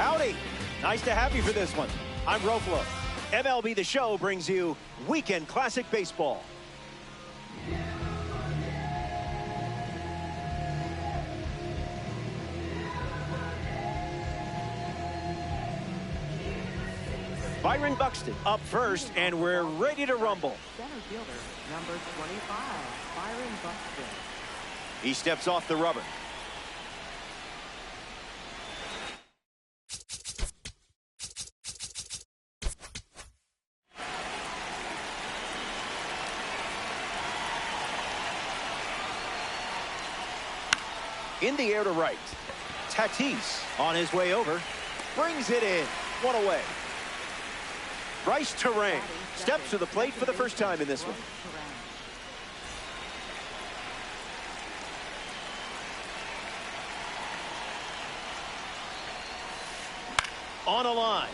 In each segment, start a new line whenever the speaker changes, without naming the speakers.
Howdy. Nice to have you for this one. I'm Roflo. MLB The Show brings you Weekend Classic Baseball. Byron Buxton up first, and we're ready to rumble.
Center fielder, number 25, Byron Buxton.
He steps off the rubber. In the air to right. Tatis on his way over. Brings it in. One away. Bryce Terang steps to the plate for the first time in this one. On a line.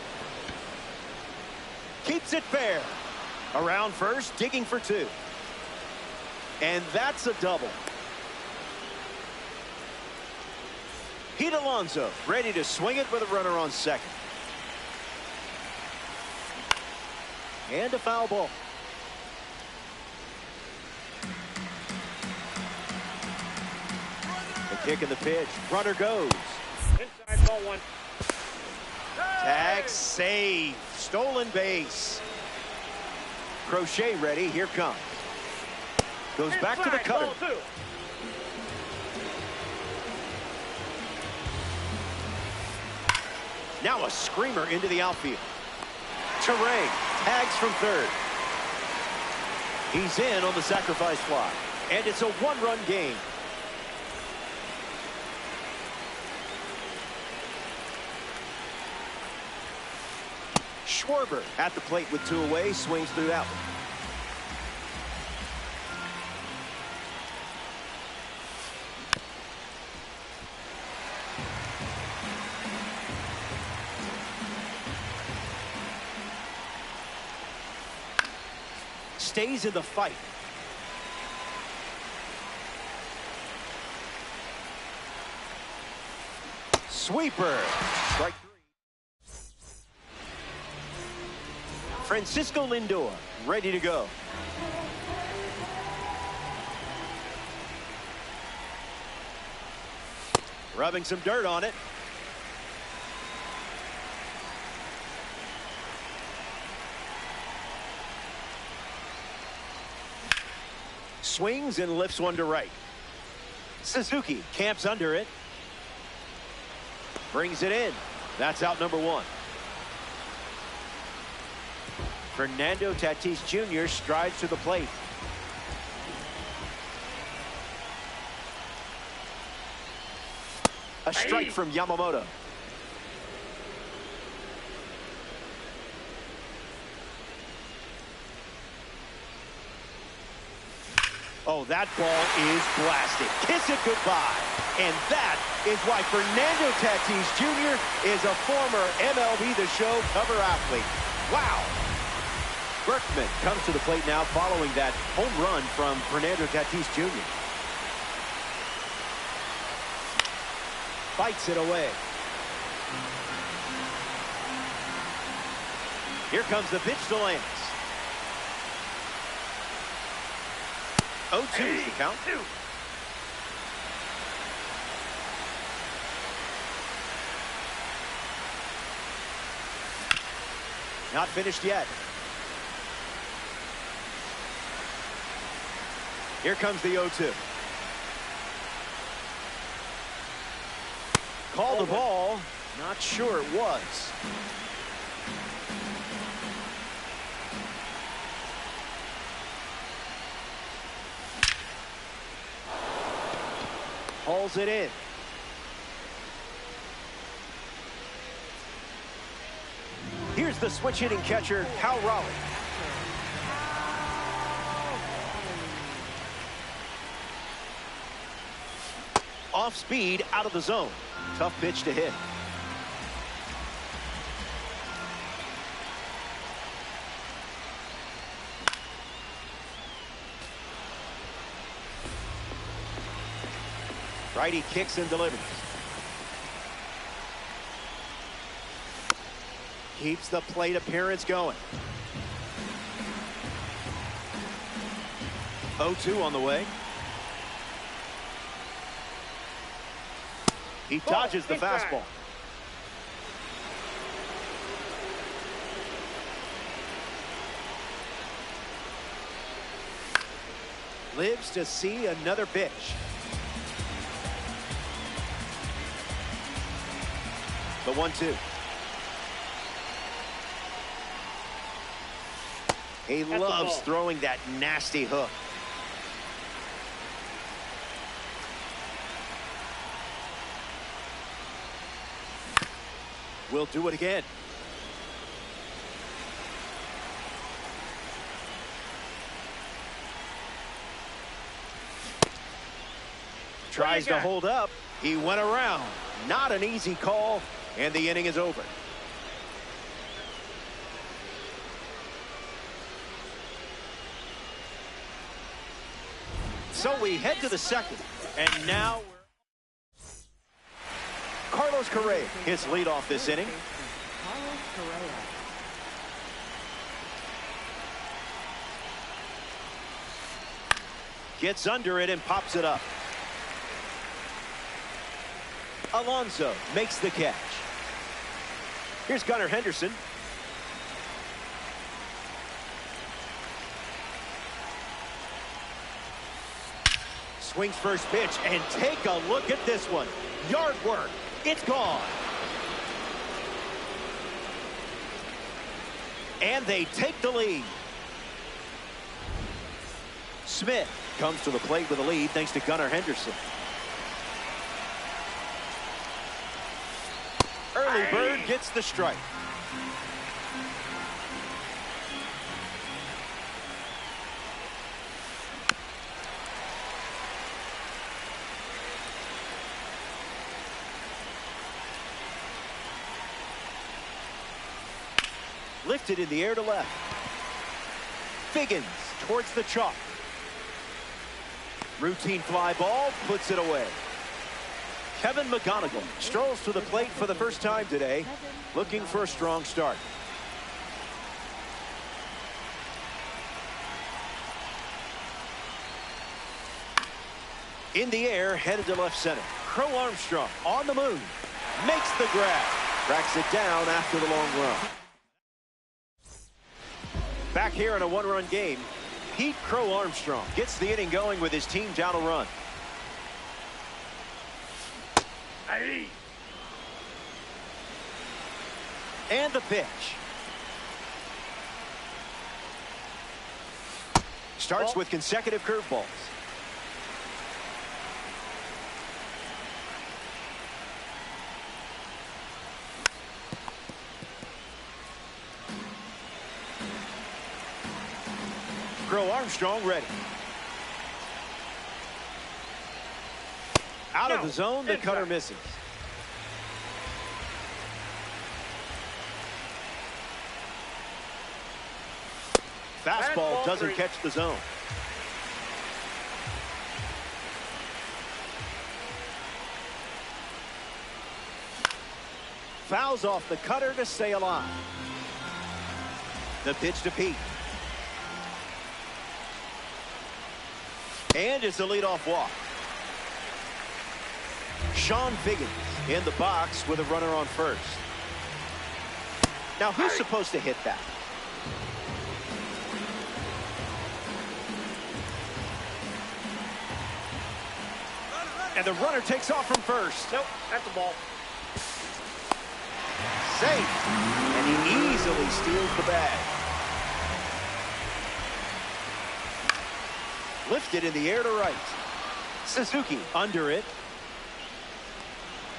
Keeps it fair. Around first, digging for two. And that's a double. Pete Alonso ready to swing it with a runner on second. And a foul ball. The kick and the pitch. Runner goes.
Inside ball one.
Tag save. Stolen base. Crochet ready. Here comes. Goes back to the cutter. Now a screamer into the outfield. Terang tags from third. He's in on the sacrifice fly. And it's a one-run game. Schwarber at the plate with two away. Swings through that one. Stays in the fight. Sweeper. Strike three. Francisco Lindor ready to go. Rubbing some dirt on it. Swings and lifts one to right. Suzuki camps under it. Brings it in. That's out number one. Fernando Tatis Jr. strides to the plate. A strike from Yamamoto. Oh, that ball is blasted. Kiss it goodbye. And that is why Fernando Tatis Jr. is a former MLB The Show cover athlete. Wow. Berkman comes to the plate now following that home run from Fernando Tatis Jr. Fights it away. Here comes the pitch to Lance. 0-2 is the count. Not finished yet. Here comes the 0-2. Called the ball. Not sure it was. Hauls it in. Here's the switch hitting catcher, Cal Raleigh. Off speed, out of the zone. Tough pitch to hit. Righty kicks and delivers. Keeps the plate appearance going. 0-2 on the way. He dodges the fastball. Lives to see another pitch. The 1-2. He loves throwing that nasty hook. We'll do it again. Tries to hold up. He went around. Not an easy call, and the inning is over. So we head to the second, and now Carlos Correa hits lead off this inning.
Carlos Correa.
Gets under it and pops it up. Alonso makes the catch. Here's Gunnar Henderson. Swings first pitch, and take a look at this one. Yard work. It's gone. And they take the lead. Smith comes to the plate with a lead thanks to Gunnar Henderson. Early bird gets the strike. Lifted in the air to left. Figgins towards the chalk. Routine fly ball, puts it away. Kevin McGonigal strolls to the plate for the first time today, looking for a strong start. In the air, headed to left center. Crow Armstrong on the move. Makes the grab. Tracks it down after the long run. Back here in a one-run game, Pete Crow Armstrong gets the inning going with his team down a run. And the pitch. Starts with consecutive curveballs. Crow Armstrong ready. Out of the zone, the cutter misses. Fastball doesn't catch the zone. Fouls off the cutter to stay alive. The pitch to Pete. And it's a leadoff walk. Sean Figgins in the box with a runner on first. Now, who's supposed to hit that? And the runner takes off from first.
Nope, that's the ball.
Safe. And he easily steals the bag. Lifted in the air to right. Suzuki under it.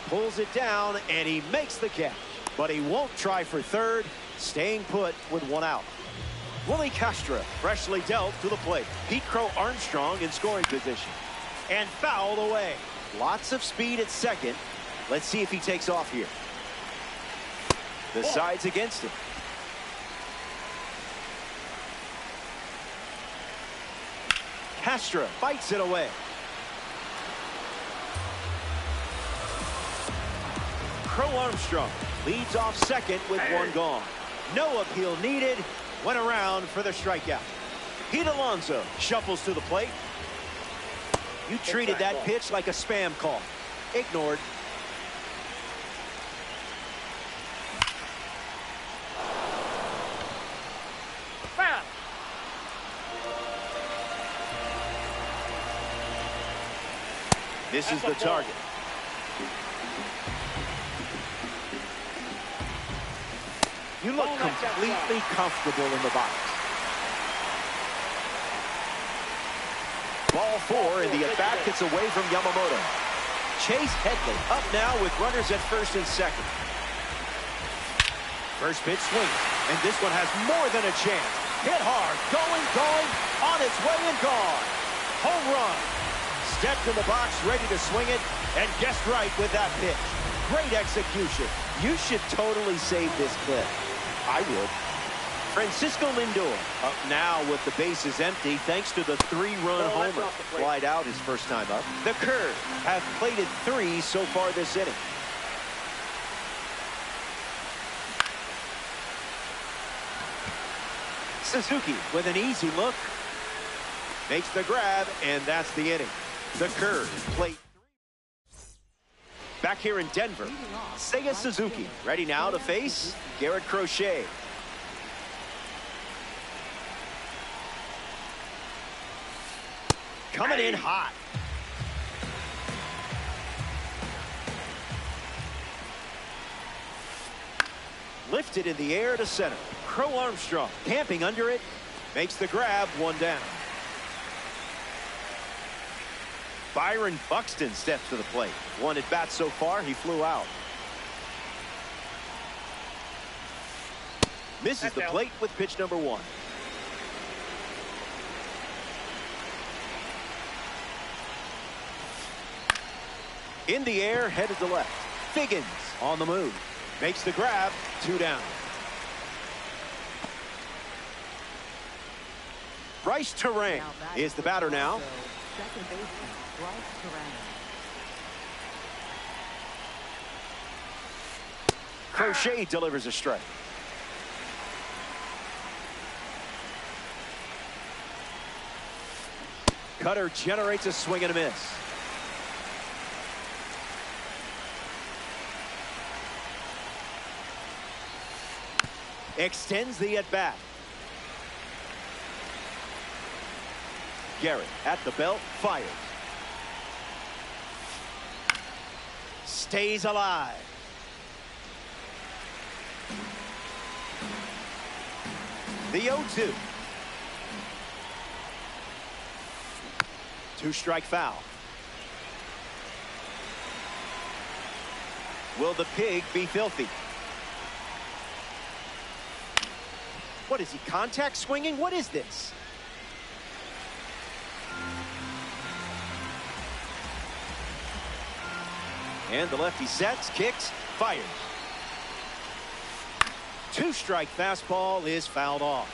Pulls it down, and he makes the catch. But he won't try for third, staying put with one out. Willie Castro freshly dealt to the plate. Pete Crow Armstrong in scoring position. And fouled away. Lots of speed at second. Let's see if he takes off here. The side's against him. Castro bites it away. Crow Armstrong leads off second with one gone. No appeal needed. Went around for the strikeout. Pete Alonso shuffles to the plate. You treated that pitch like a spam call. Ignored.
Foul.
This is the target. You look completely comfortable in the box. Ball 4, and the at-bat gets away from Yamamoto. Chase Headley up now with runners at first and second. First pitch swings, and this one has more than a chance. Hit hard, going, on its way and gone. Home run. Stepped in the box, ready to swing it, and guessed right with that pitch. Great execution. You should totally save this clip. I would. Francisco Lindor up now with the bases empty thanks to the 3-run homer. Flied out his first time up. The Curve have plated 3 so far this inning. Suzuki with an easy look. Makes the grab, and that's the inning. The Curve plate. Back here in Denver, Seiya Suzuki ready now to face Garrett Crochet. Coming in hot. Lifted in the air to center. Crow Armstrong camping under it. Makes the grab, 1 down. Byron Buxton steps to the plate. 1 at bat so far. He flew out. Misses the plate with pitch number 1. In the air, headed to left. Figgins on the move. Makes the grab, 2 down. Bryce Terang is the batter now.
Second baseman, Bryce Terang.
Crochet delivers a strike. Cutter generates a swing and a miss. Extends the at-bat. Garrett at the belt, fires. Stays alive. The 0-2. 2-strike foul. Will the pig be filthy? What is he, contact swinging? What is this? And the lefty sets, kicks, fires. 2-strike fastball is fouled off.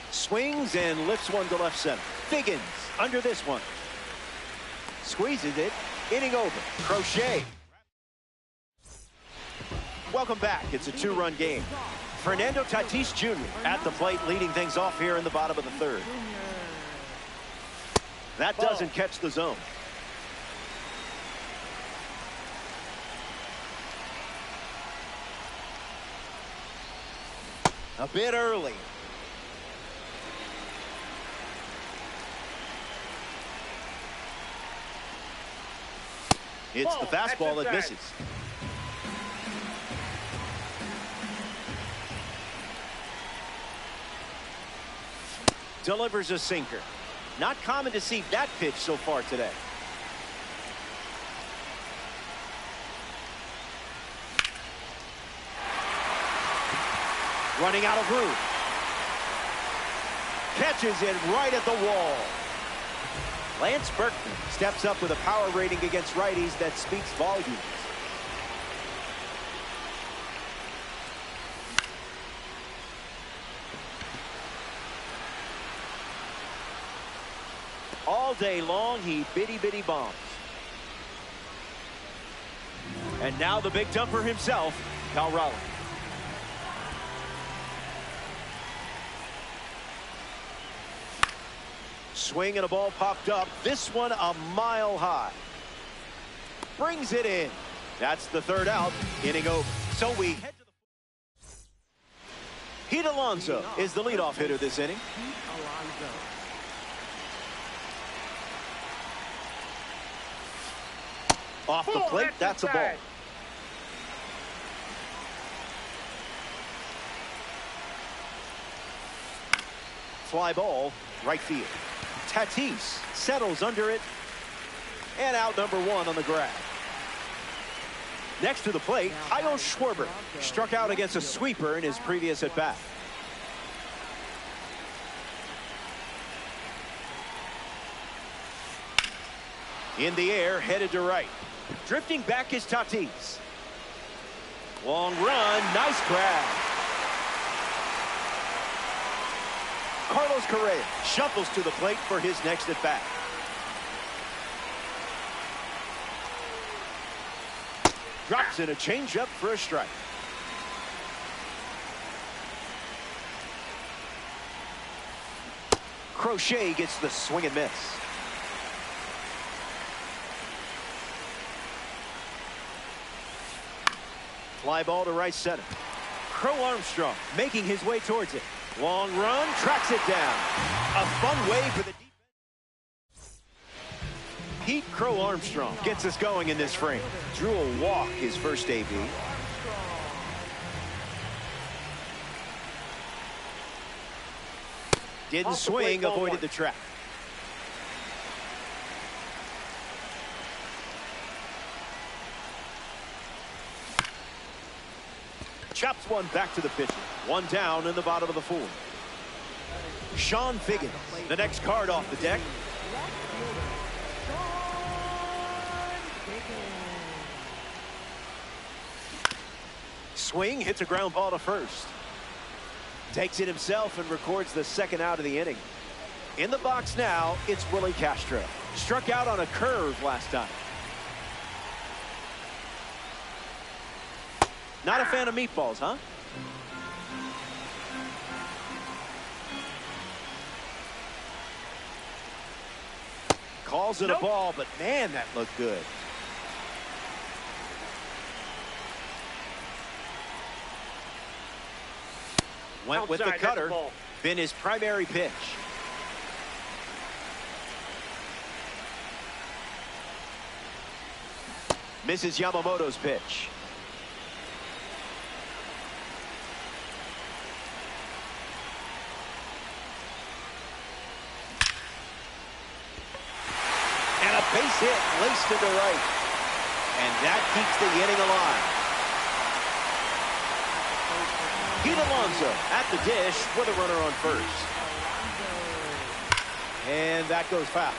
Swings and lifts one to left center. Figgins under this one. Squeezes it. Inning over. Crochet. Welcome back. It's a 2-run game. Fernando Tatis Jr. at the plate, leading things off here in the bottom of the 3rd. That doesn't catch the zone. A bit early. It's the fastball that misses. Delivers a sinker. Not common to see that pitch so far today. Running out of room. Catches it right at the wall. Lance Berkman steps up with a power rating against righties that speaks volumes. All All day long, he bitty bombs. And now the big dumper himself, Cal Raleigh. Swing and a ball popped up. This one a mile high. Brings it in. That's the third out. Inning over. So we head to the... Pete Alonso is the leadoff hitter this inning. Off the plate, that's a ball. Fly ball, right field. Tatis settles under it. And out number one on the grab. Next to the plate, Kyle Schwarber struck out against a sweeper in his previous at-bat. In the air, headed to right. Drifting back is Tatis. Long run, nice grab. Carlos Correa shuffles to the plate for his next at-bat. Drops in a changeup for a strike. Crochet gets the swing and miss. Fly ball to right center. Crow Armstrong making his way towards it. Long run, tracks it down. A fun way for the defense. Pete Crow Armstrong gets us going in this frame. Drew a walk his first AB. Didn't swing, avoided the trap. Chops one back to the pitcher. One down in the bottom of the fourth. Sean Figgins, the next card off the deck. Swing, hits a ground ball to first. Takes it himself and records the second out of the inning. In the box now, it's Willie Castro. Struck out on a curve last time. Not a fan of meatballs, huh? Calls it a ball, but man, that looked good. Went with the cutter. Been his primary pitch. Misses Yamamoto's pitch. And a base hit laced into right. And that keeps the inning alive. Pete Alonso at the dish with a runner on first. And that goes foul.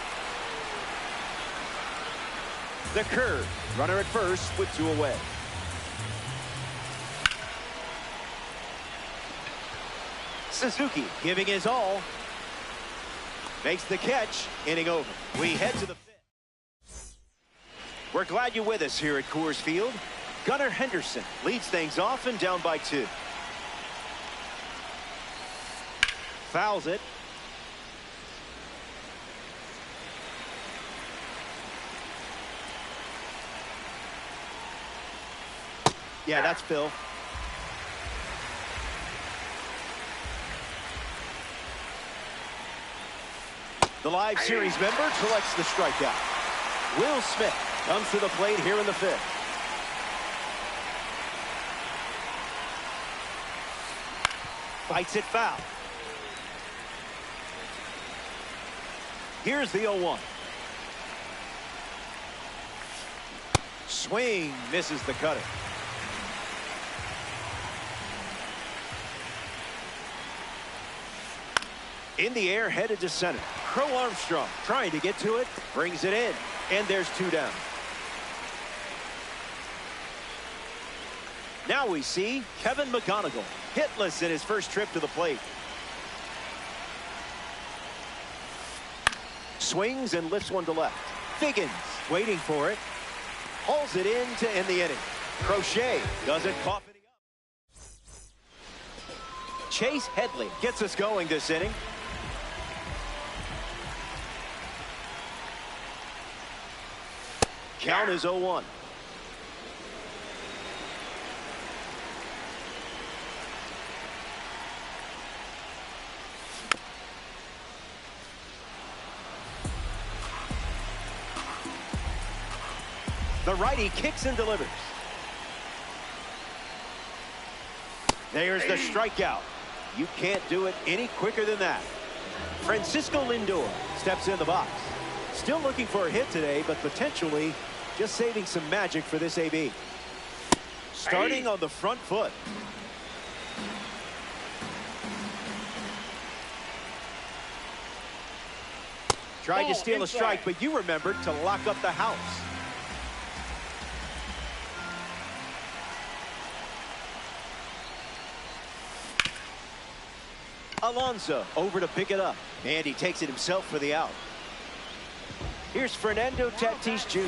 The curve. Runner at first with two away. Suzuki giving his all. Makes the catch. Inning over. We head to the fifth. We're glad you're with us here at Coors Field. Gunnar Henderson leads things off and down by 2. Fouls it. Yeah, that's Phil. The live series member collects the strikeout. Will Smith comes to the plate here in the 5th. Fights it foul. Here's the 0-1. Swing, misses the cutter. In the air, headed to center. Crow Armstrong trying to get to it, brings it in, and there's 2 down. Now we see Kevin McGonigal hitless in his first trip to the plate. Swings and lifts one to left. Figgins waiting for it. Hauls it in to end the inning. Crochet doesn't cough it up. Chase Headley gets us going this inning. Count is 0-1. The righty kicks and delivers. There's the strikeout. You can't do it any quicker than that. Francisco Lindor steps in the box. Still looking for a hit today, but potentially just saving some magic for this AB. Starting on the front foot. Tried to steal a strike, but you remembered to lock up the house. Alonso over to pick it up, and he takes it himself for the out. Here's Fernando Tatis Jr.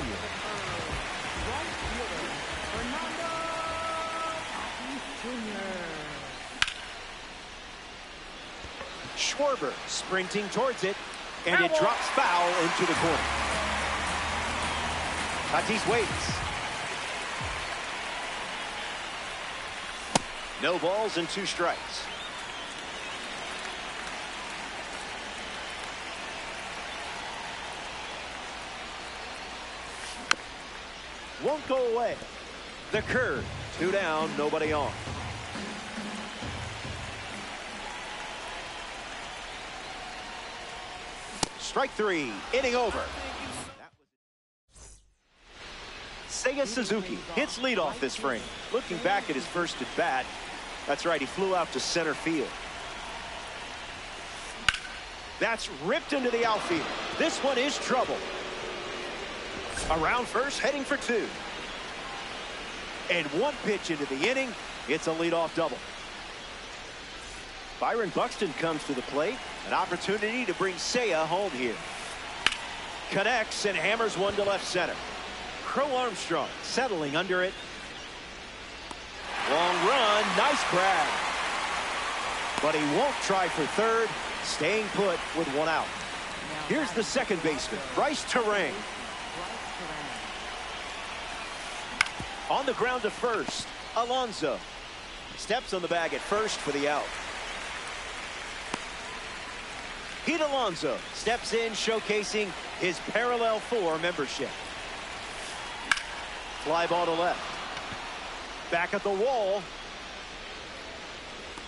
Schwarber sprinting towards it, and it drops foul into the corner. Tatis waits. No balls and 2 strikes. Won't go away. The curve. 2 down, nobody on. Strike 3. Inning over. Seiya Suzuki hits leadoff this frame. Looking back at his first at bat. That's right, he flew out to center field. That's ripped into the outfield. This one is trouble. Around first, heading for 2. And 1 pitch into the inning. It's a leadoff double. Byron Buxton comes to the plate. An opportunity to bring Seiya home here. Connects and hammers one to left center. Crow Armstrong settling under it. Long run, nice grab. But he won't try for third, staying put with 1 out. Here's the second baseman, Bryce Terang. On the ground to first, Alonso steps on the bag at first for the out. Pete Alonso steps in, showcasing his parallel 4 membership. Fly ball to left. Back at the wall.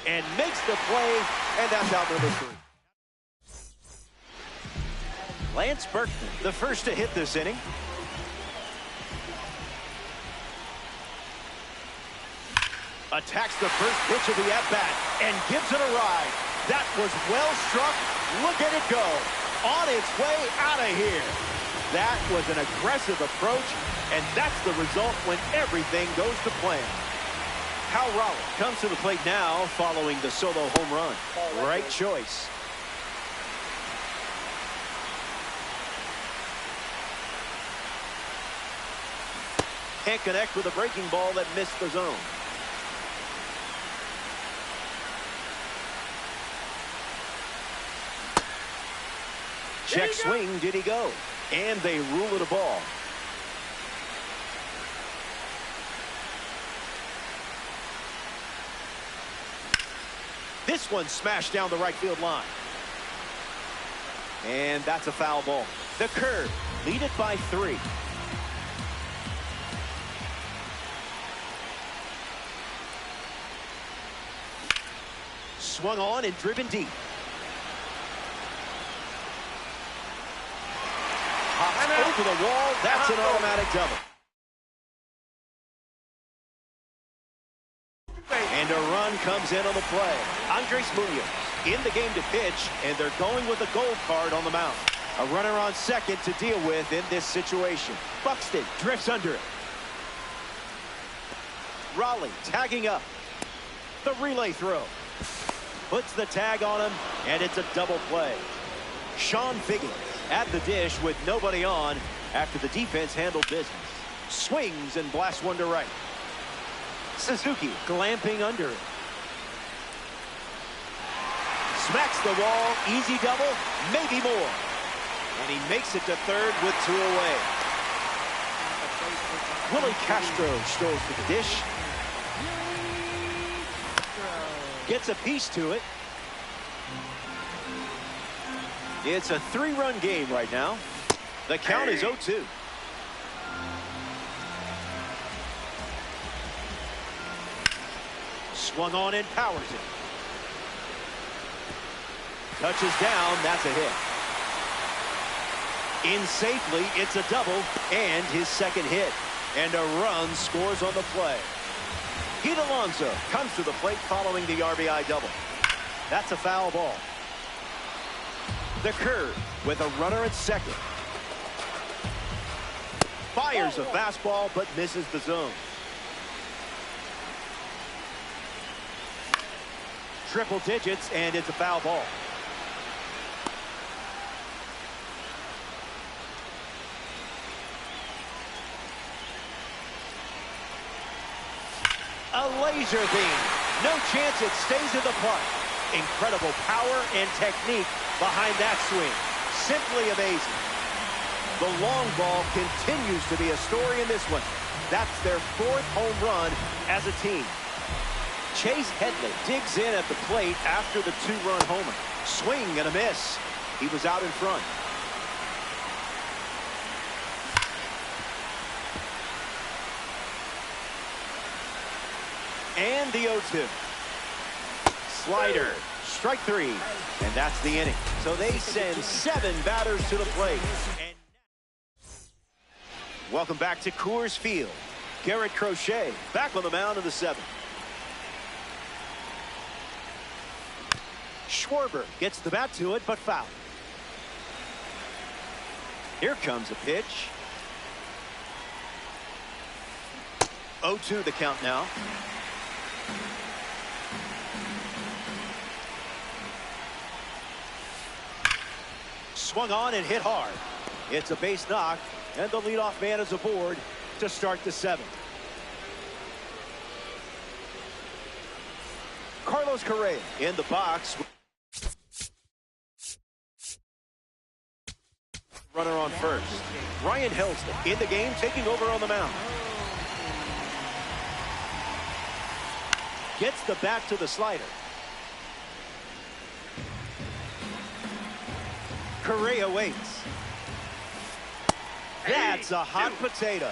And makes the play, and that's out number 3. Lance Berkman, the first to hit this inning. Attacks the first pitch of the at-bat and gives it a ride. That was well struck. Look at it go. On its way out of here. That was an aggressive approach, and that's the result when everything goes to plan. Cal Raleigh comes to the plate now following the solo home run. Right choice. Can't connect with a breaking ball that missed the zone. Check swing, did he go? And they rule it a ball. This one smashed down the right field line. And that's a foul ball. The curve, lead it by 3. Swung on and driven deep. Hops over the wall. That's an automatic double. And a run comes in on the play. Andres Munoz in the game to pitch, and they're going with a gold card on the mound. A runner on second to deal with in this situation. Buxton drifts under it. Raleigh tagging up. The relay throw. Puts the tag on him, and it's a double play. Sean Figgins At the dish with nobody on after the defense handled business. Swings and blasts one to right. Suzuki glamping under it. Smacks the wall. Easy double. Maybe more. And he makes it to third with 2 away. Willie Castro strolls to the dish. Gets a piece to it. It's a 3-run game right now. The count is 0-2. Swung on and powers it. Touches down. That's a hit. In safely. It's a double and his second hit. And a run scores on the play. Pete Alonso comes to the plate following the RBI double. That's a foul ball. The curve with a runner at second. Fires a fastball but misses the zone. Triple digits and it's a foul ball. A laser beam. No chance it stays in the park. Incredible power and technique behind that swing. Simply amazing. The long ball continues to be a story in this one. That's their 4th home run as a team. Chase Headley digs in at the plate after the 2-run homer. Swing and a miss. He was out in front. And the 0-2. Slider. Strike 3. And that's the inning. So they send 7 batters to the plate. And welcome back to Coors Field. Garrett Crochet back on the mound in the 7th. Schwarber gets the bat to it, but foul. Here comes a pitch. 0-2 the count now. Swung on and hit hard. It's a base knock, and the leadoff man is aboard to start the 7th. Carlos Correa in the box. Runner on first. Ryan Helsley in the game, taking over on the mound. Gets the bat to the slider. Correa waits. That's a hot potato.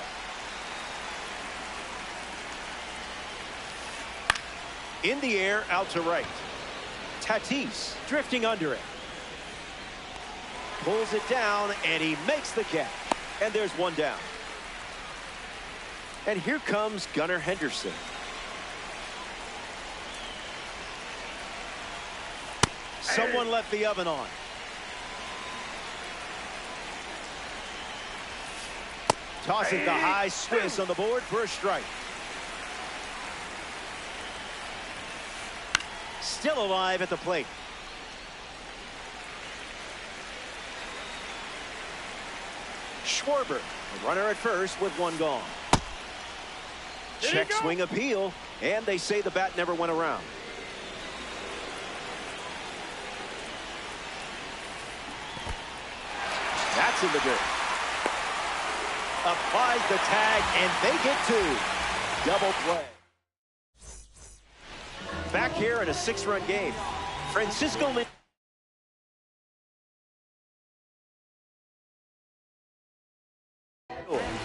In the air, out to right. Tatis drifting under it. Pulls it down, and he makes the catch. And there's one down. And here comes Gunnar Henderson. Someone left the oven on. Tossing the high Swiss on the board for a strike. Still alive at the plate. Schwarber, a runner at first with 1 gone. Check swing appeal, and they say the bat never went around. That's in the dirt. Applies the tag, and they get 2. Double play. Back here in a 6-run game. Francisco Lindor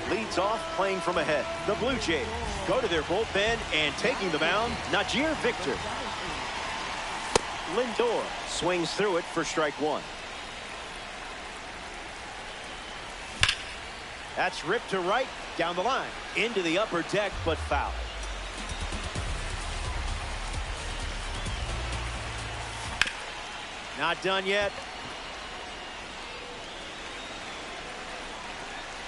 leads off playing from ahead. The Blue Jays go to their bullpen, and taking the mound, Najir Victor. Lindor swings through it for strike 1. That's ripped to right, down the line, into the upper deck, but foul. Not done yet.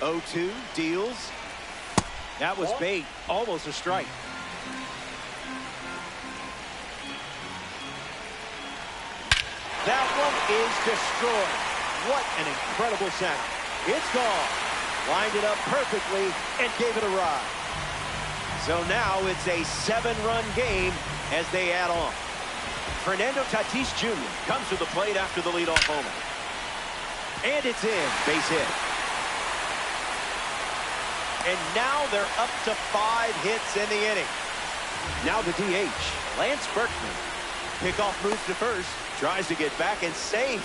0-2 deals. That was bait, almost a strike. That one is destroyed. What an incredible sound. It's gone. Lined it up perfectly and gave it a ride. So now it's a 7-run game as they add on. Fernando Tatis Jr. comes to the plate after the leadoff homer. And it's in. Base hit. And now they're up to 5 hits in the inning. Now the DH, Lance Berkman. Pickoff moves to first. Tries to get back and safe.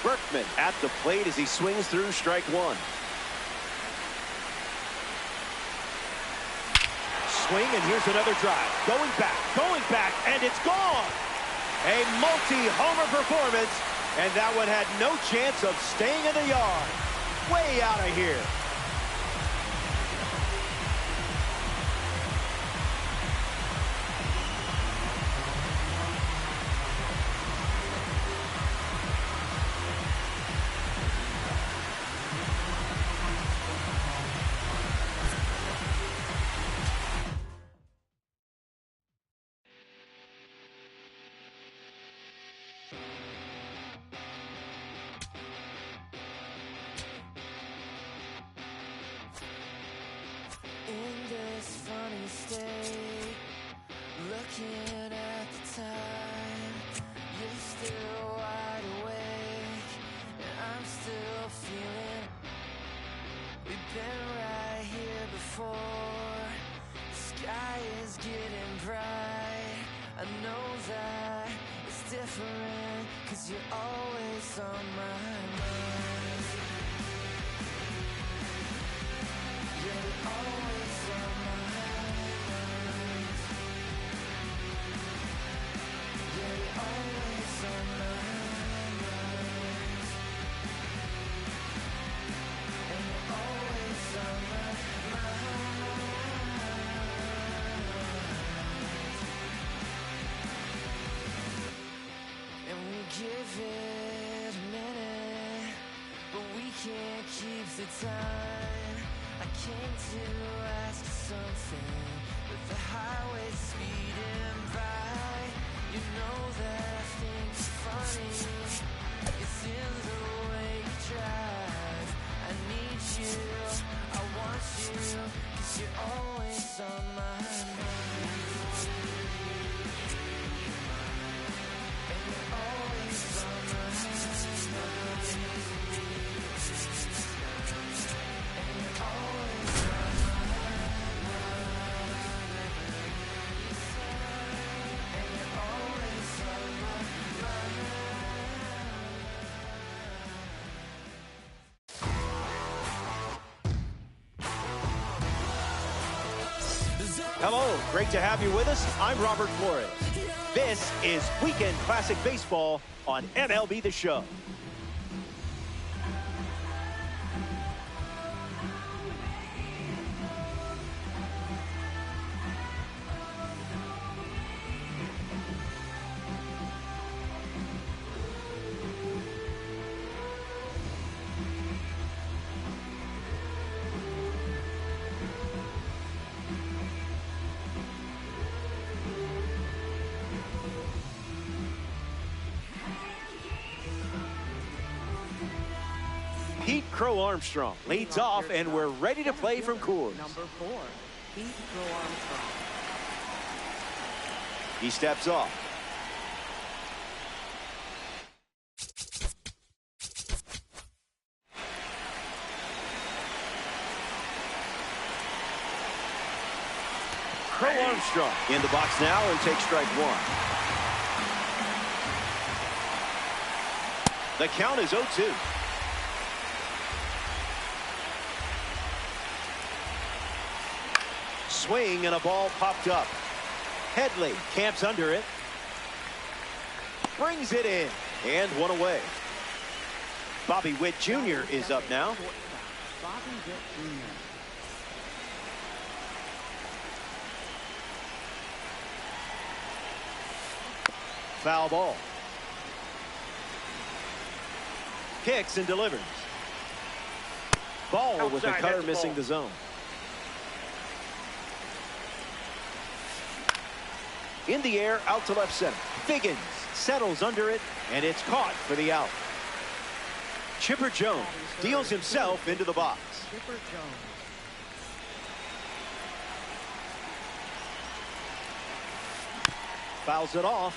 Berkman at the plate as he swings through strike one. Swing, and here's another drive. Going back, and it's gone. A multi-homer performance, and that one had no chance of staying in the yard. Way out of here.
In this funny state, looking at the time, you're still wide awake, and I'm still feeling. We've been right here before. The sky is getting bright. I know that it's different, 'cause you're always on my mind. You're always on my mind. You're always on my mind. And you're always on my mind. And we give it a minute, but we can't keep the time. I came to ask you something, with the highway speeding by. You know that I think it's funny. It's in the way you drive. I need you, I want you, 'cause you're always on my mind. And you're always on my mind.
Hello, great to have you with us. I'm Robert Flores. This is Weekend Classic Baseball on MLB The Show. Pete Crow Armstrong leads off, and we're ready to play from Coors.
Number 4, Pete Crow Armstrong.
He steps off. Crow Armstrong in the box now and takes strike one. The count is 0-2. Swing, and a ball popped up. Headley camps under it. Brings it in. And one away. Bobby Witt Jr. is up now.
Bobby Witt Jr.
Foul ball. Kicks and delivers. Ball with the
Outside,
cutter
that's
missing
ball.
the zone. In the air, out to left center. Figgins settles under it, and it's caught for the out. Chipper Jones deals himself into the box.
Chipper Jones.
Fouls it off.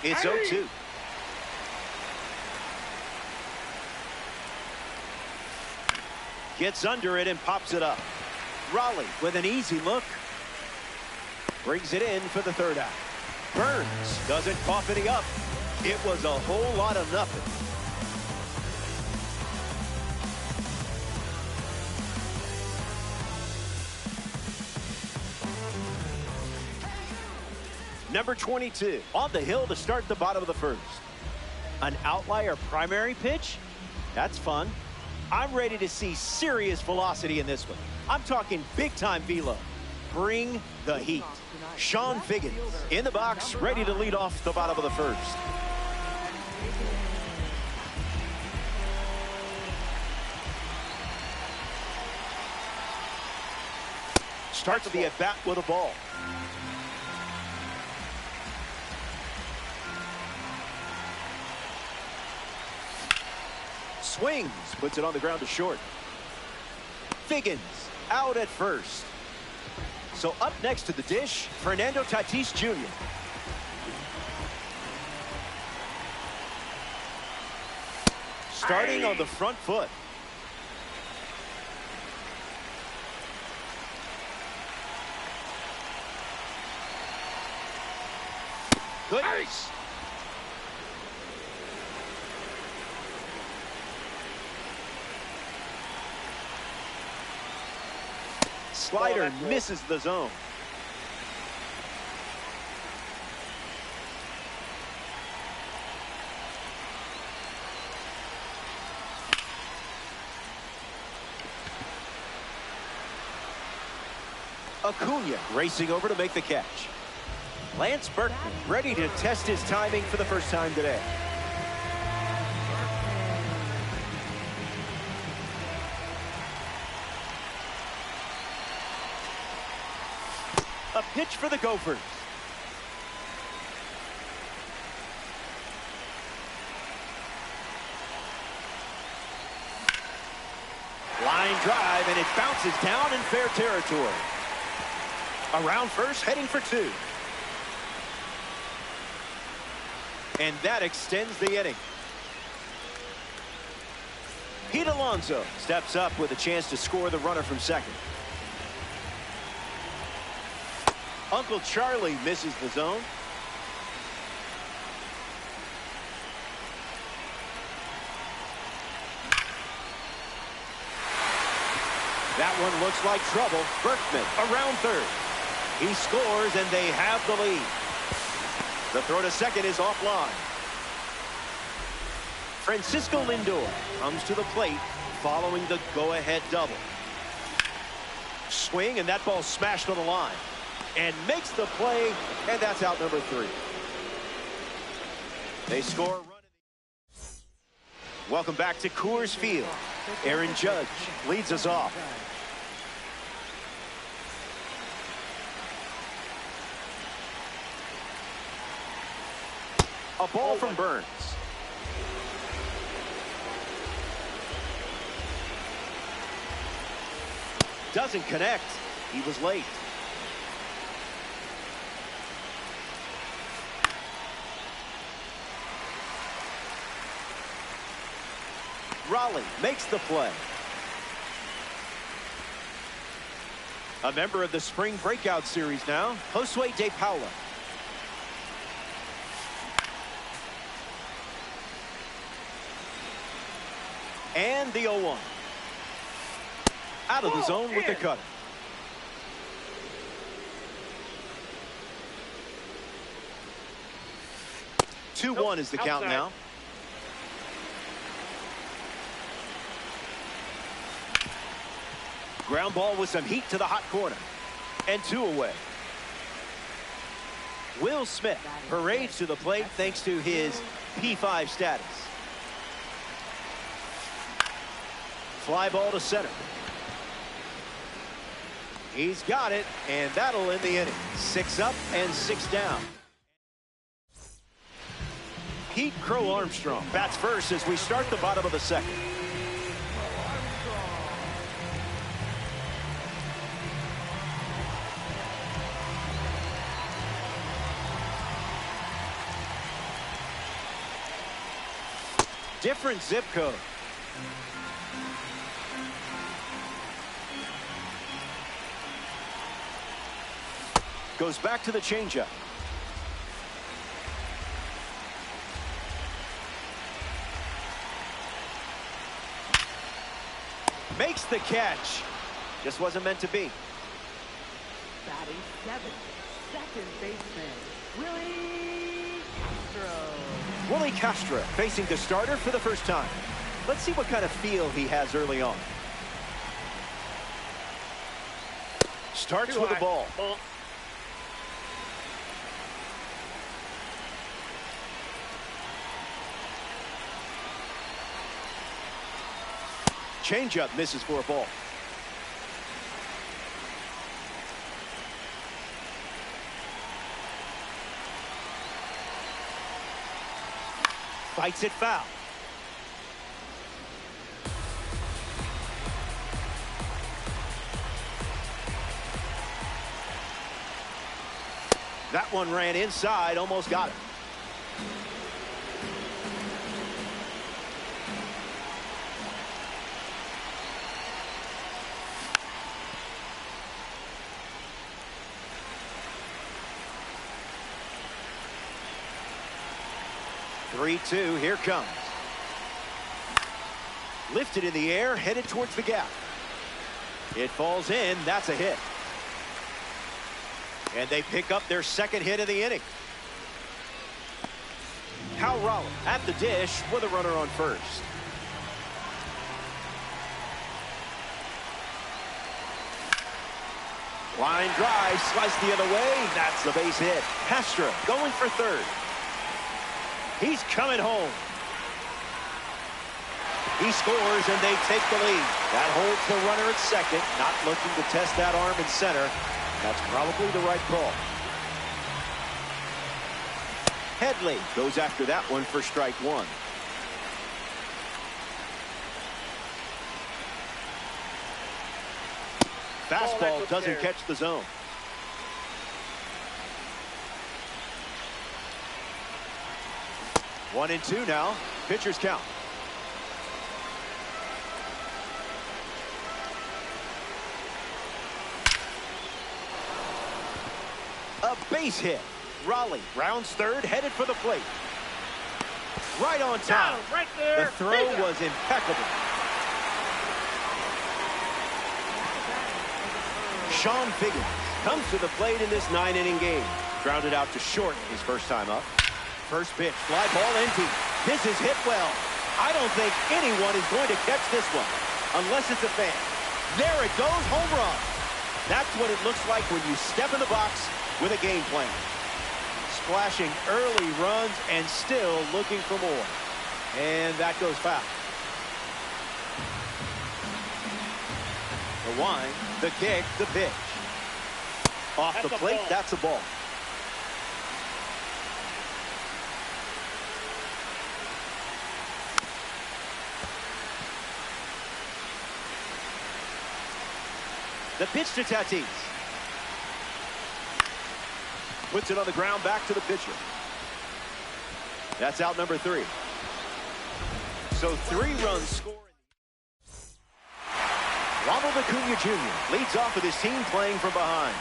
It's 0-2. Gets under it and pops it up. Raleigh with an easy look. Brings it in for the third out. Burns doesn't cough any up. It was a whole lot of nothing. Number 22 on the hill to start the bottom of the first. An outlier primary pitch? That's fun. I'm ready to see serious velocity in this one. I'm talking big-time velo. Bring the heat. Sean Figgins in the box, ready to lead off the bottom of the first. Starts the at-bat with a ball. Swings, puts it on the ground to short. Figgins out at first. So up next to the dish, Fernando Tatis Jr. Starting on the front foot. Good. Nice. Slider misses the zone. Acuna racing over to make the catch. Lance Berkman ready to test his timing for the first time today. A pitch for the Gophers. Line drive, and it bounces down in fair territory. Around first, heading for two. And that extends the inning. Pete Alonso steps up with a chance to score the runner from second. Uncle Charlie misses the zone. That one looks like trouble. Berkman around third. He scores, and they have the lead. The throw to second is offline. Francisco Lindor comes to the plate following the go-ahead double. Swing, and that ball smashed on the line. And makes the play, and that's out number 3. They score a run. Welcome back to Coors Field. Aaron Judge leads us off. A ball from Burns. Doesn't connect. He was late. Raleigh makes the play. A member of the spring breakout series now, Josue De Paula. And the 0-1. Out of the zone with the cutter. Nope. 2-1 is the count now. Ground ball with some heat to the hot corner. And 2 away. Will Smith parades to the plate thanks to his P5 status. Fly ball to center. He's got it, and that'll end the inning. 6 up and 6 down. Pete Crow Armstrong bats first as we start the bottom of the second. Different zip code. Goes back to the changeup. Makes the catch. Just wasn't meant to be.
Batting 7th, second baseman, Willie Castro.
Willie Castro facing the starter for the first time. Let's see what kind of feel he has early on. Starts with a ball. Changeup misses for a ball. Fights it foul. That one ran inside, almost got it. Three-two, here comes. Lifted in the air, headed towards the gap. It falls in, that's a hit. And they pick up their second hit of the inning. Cal Raleigh at the dish with a runner on first. Line drive, sliced the other way. That's the base hit. Castro going for third. He's coming home. He scores, and they take the lead. That holds the runner at second, not looking to test that arm in center. That's probably the right call. Headley goes after that one for strike one. Fastball doesn't catch the zone. One and two now. Pitcher's count. A base hit. Raleigh rounds third, headed for the plate. Right on time.
Right there.
The throw was impeccable. Sean Figgins comes to the plate in this 9-inning game. Grounded out to short his first time up. First pitch, fly ball empty. This is hit well. I don't think anyone is going to catch this one, unless it's a fan. There it goes, home run. That's what it looks like when you step in the box with a game plan. Splashing early runs and still looking for more. And that goes foul. The wind, the kick, the pitch. Off the plate, that's a ball. The pitch to Tatis. Puts it on the ground, back to the pitcher. That's out number 3. So 3 runs scored. Ronald Acuna Jr. leads off with his team playing from behind.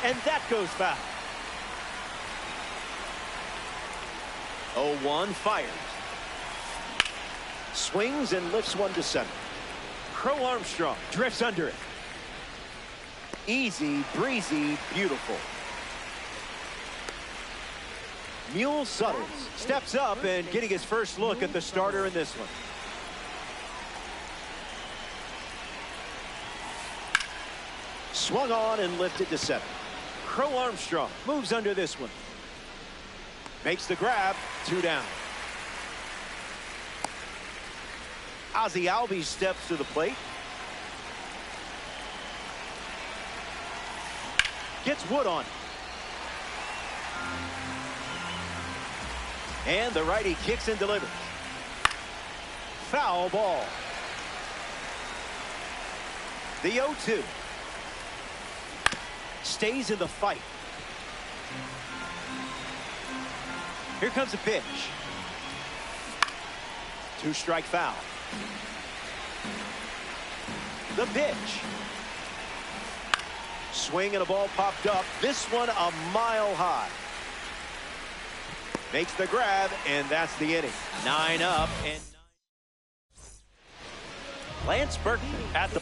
And that goes foul. 0-1 fires. Swings and lifts one to center. Crow Armstrong drifts under it. Easy, breezy, beautiful. Mule Suttles steps up and getting his first look at the starter in this one. Swung on and lifted to center. Crow Armstrong moves under this one. Makes the grab, 2 down. Ozzie Albies steps to the plate. Gets Wood on. And the righty kicks and delivers. Foul ball. The 0-2. Stays in the fight. Here comes a pitch. 2-strike foul. The pitch. Swing and a ball popped up. This one a mile high. Makes the grab, and that's the inning. 9 up, and Lance Burton at the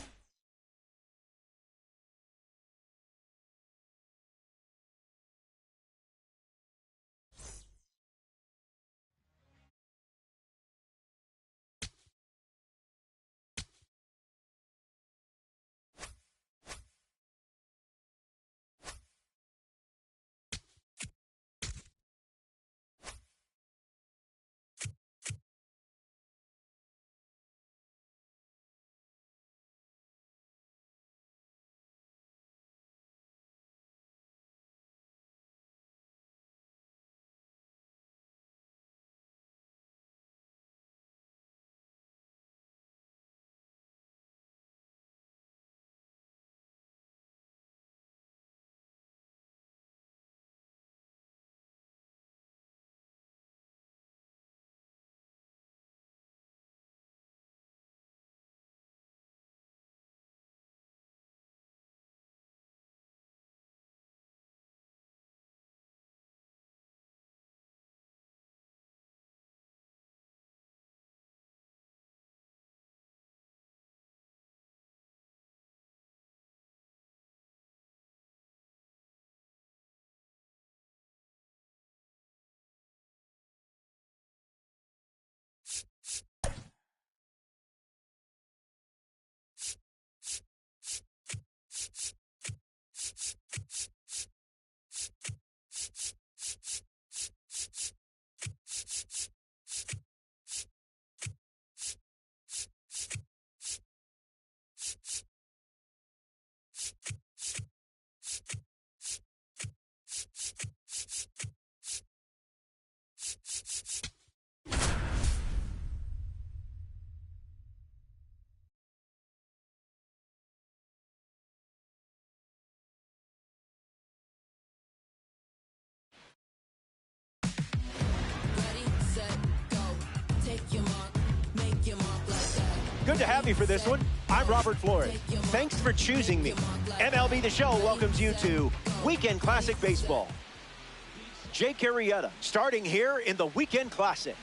Good to have you for this one. I'm Robert Flores. Thanks for choosing me. MLB The Show welcomes you to Weekend Classic Baseball. Jake Arrieta starting here in the Weekend Classic.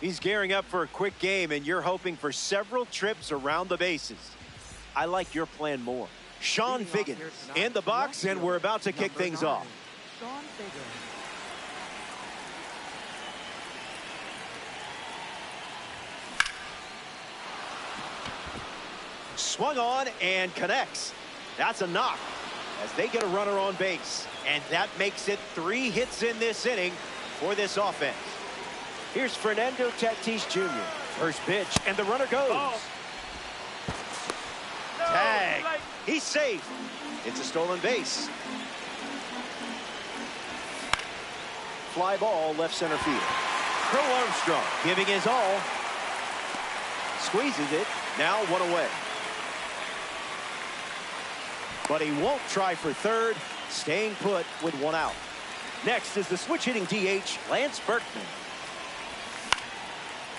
He's gearing up for a quick game, and you're hoping for several trips around the bases. I like your plan more. Sean Figgins in the box, and we're about to kick things off.
Sean Figgins.
Swung on and connects. That's a knock as they get a runner on base. And that makes it 3 hits in this inning for this offense. Here's Fernando Tatis Jr. First pitch, and the runner goes. Tag. He's safe. It's a stolen base. Fly ball left center field. Crow Armstrong giving his all. Squeezes it. Now 1 away. But he won't try for third, staying put with 1 out. Next is the switch-hitting DH, Lance Burton.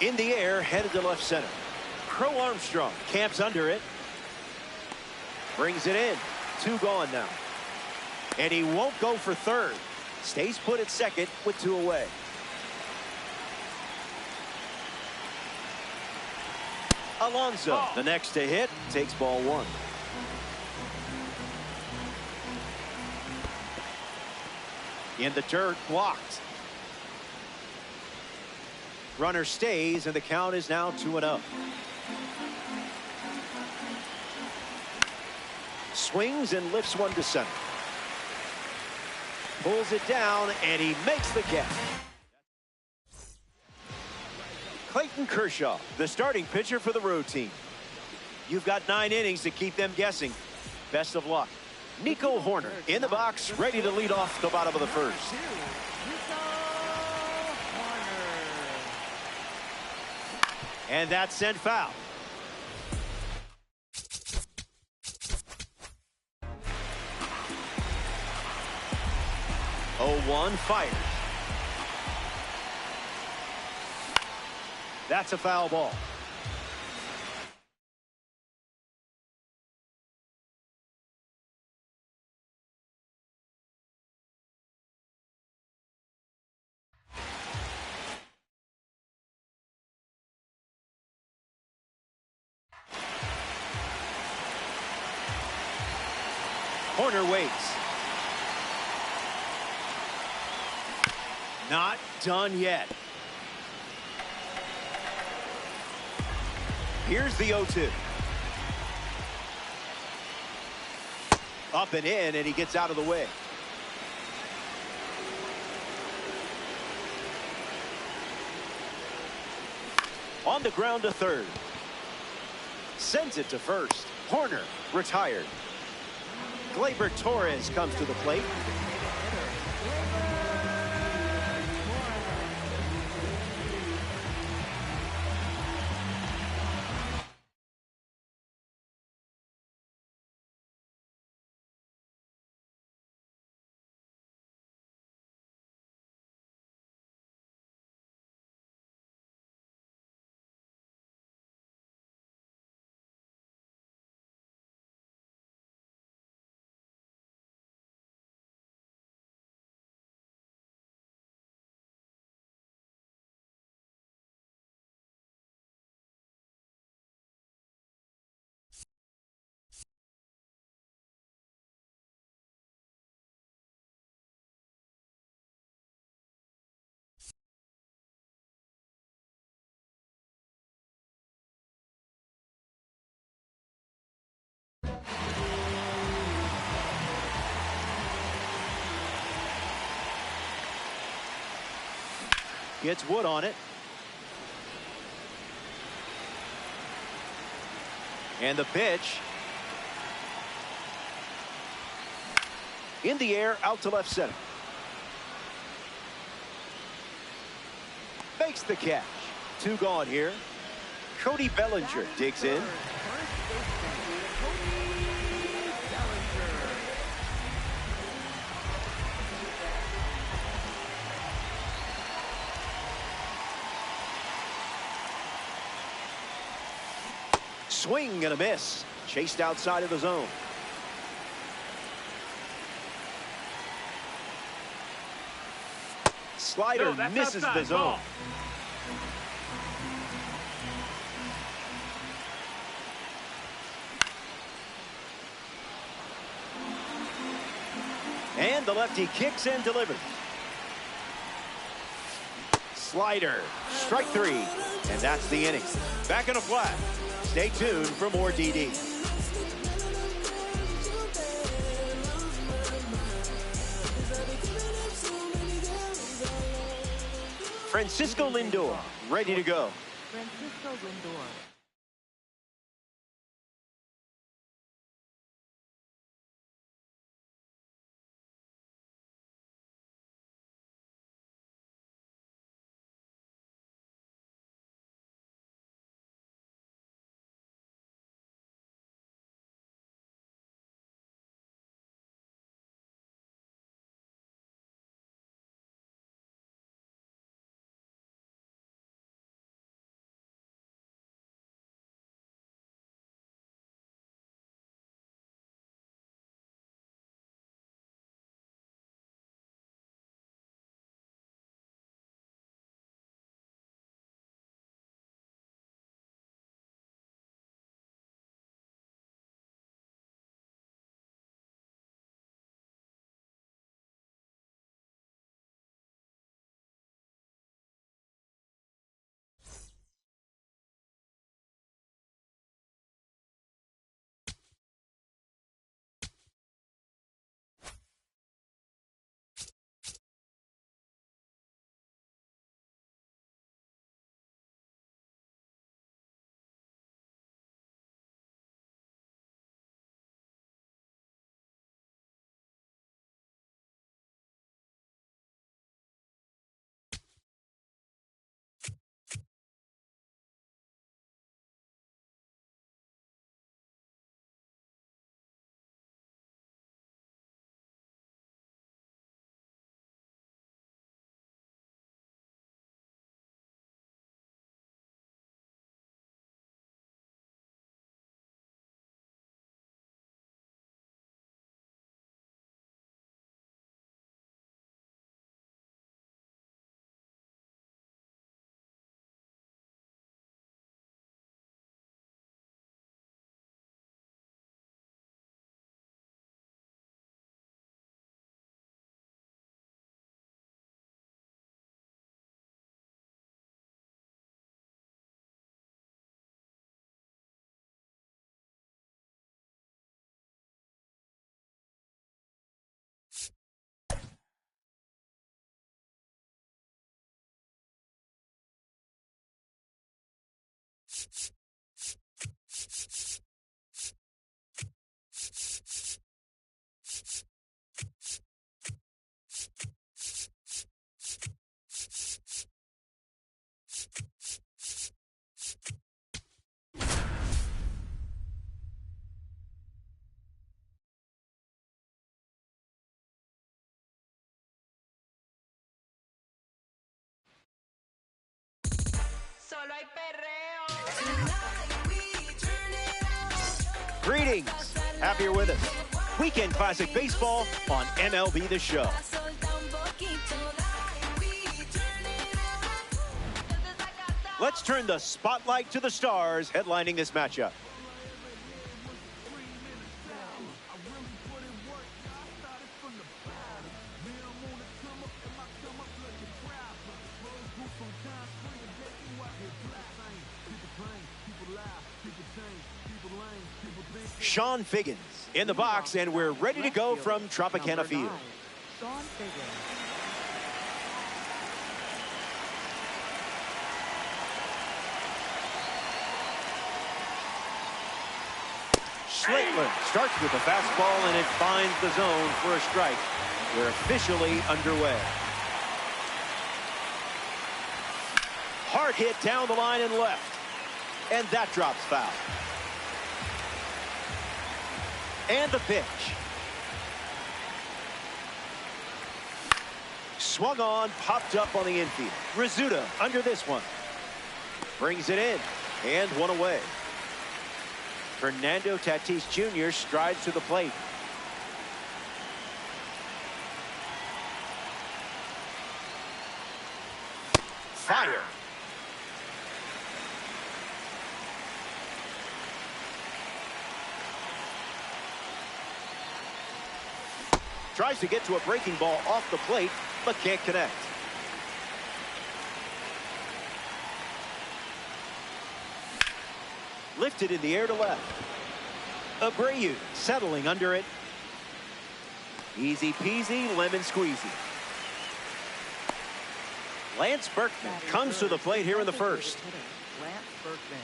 In the air, headed to left center. Crow Armstrong camps under it. Brings it in. 2 gone now. And he won't go for third. Stays put at second with 2 away. Alonso, the next to hit, takes ball 1. In the dirt, blocked. Runner stays, and the count is now 2-0. Swings and lifts 1 to center. Pulls it down, and he makes the catch. Clayton Clayton Kershaw, the starting pitcher for the road team. You've got 9 innings to keep them guessing. Best of luck. Nico Hoerner in the box, ready to lead off the bottom of the first. And that's sent foul. 0-1 fires. That's a foul ball. Hoerner waits. Not done yet. Here's the 0-2. Up and in, and he gets out of the way. On the ground to third. Sends it to first. Hoerner retired. Gleyber Torres comes to the plate. Gets Wood on it. And the pitch. In the air, out to left center. Makes the catch. 2 gone here. Cody Bellinger digs in. Swing and a miss. Chased outside of the zone. Slider misses the zone.
Ball.
And the lefty kicks and delivers. Slider. Strike 3. And that's the inning. Back in a flat. Stay tuned for more DD. Francisco Lindor, ready to go.
Francisco Lindor. Solo hay perreo.
Greetings. Happy you're with us. Weekend Classic Baseball on MLB The Show. Let's turn the spotlight to the stars headlining this matchup. Sean Figgins in the box, and we're ready to go from Tropicana Field.
Sean Figgins.
Schlittler starts with the fastball, and it finds the zone for a strike. We're officially underway. Hard hit down the line and left. And that drops foul. And the pitch. Swung on, popped up on the infield. Rizzuto under this one. Brings it in, and one away. Fernando Tatis Jr. strides to the plate. Fire. Tries to get to a breaking ball off the plate, but can't connect. Lifted in the air to left. Abreu settling under it. Easy peasy, lemon squeezy. Lance Berkman comes to the plate here in the first.
Lance Berkman.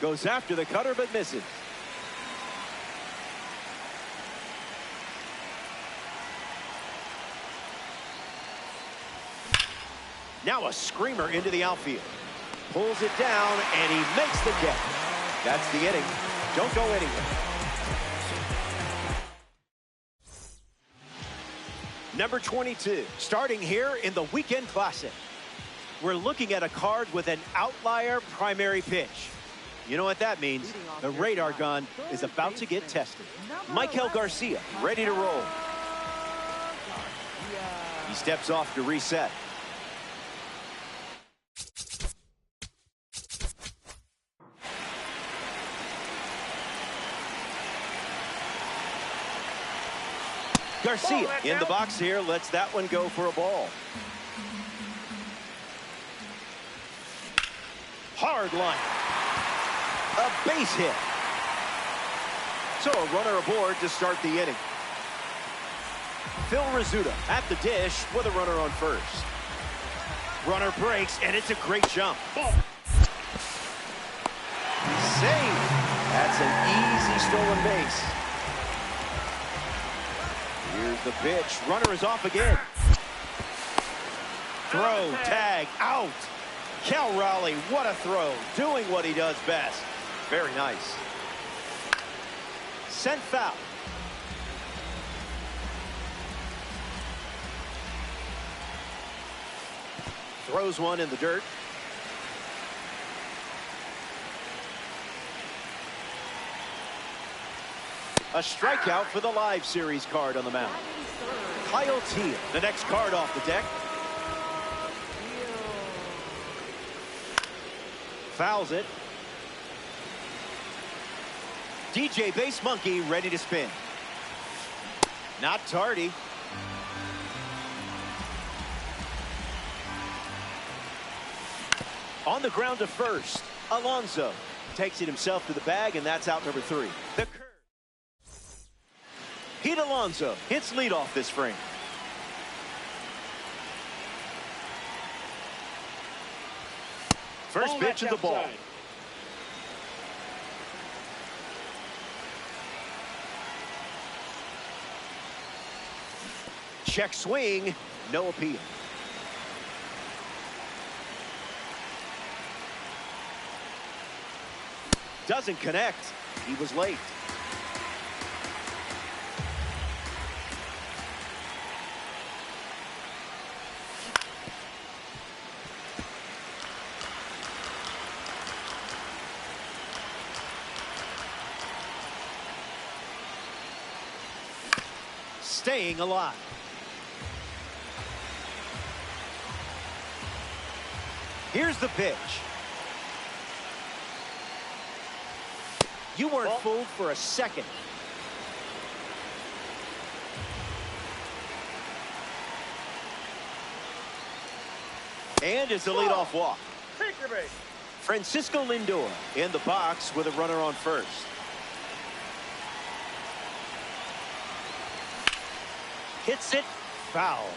Goes after the cutter, but misses. Now a screamer into the outfield. Pulls it down, and he makes the catch. That's the inning. Don't go anywhere. Number 22, starting here in the Weekend Classic. We're looking at a card with an outlier primary pitch. You know what that means? The radar gun is about to get tested. Maikel Garcia ready to roll. He steps off to reset. Garcia in the box here, lets that one go for a ball. Hard line. A base hit. So a runner aboard to start the inning. Phil Rizzuto at the dish with a runner on first. Runner breaks, and it's a great jump. Save. That's an easy stolen base. Here's the pitch. Runner is off again. Throw, tag, out. Cal Raleigh, what a throw. Doing what he does best. Very nice. Sent foul. Throws one in the dirt. A strikeout for the live series card on the mound. Kyle Teel, the next card off the deck. Fouls it. DJ Base Monkey ready to spin. Not tardy. On the ground to first. Alonso takes it himself to the bag, and that's out number 3. The curve. Pete Alonso hits leadoff this frame. First pitch of the ball. Check swing, no appeal. Doesn't connect. He was late. Staying alive. Here's the pitch. You weren't fooled for a second. And it's a leadoff walk.
Take your base.
Francisco Lindor in the box with a runner on first. Hits it foul.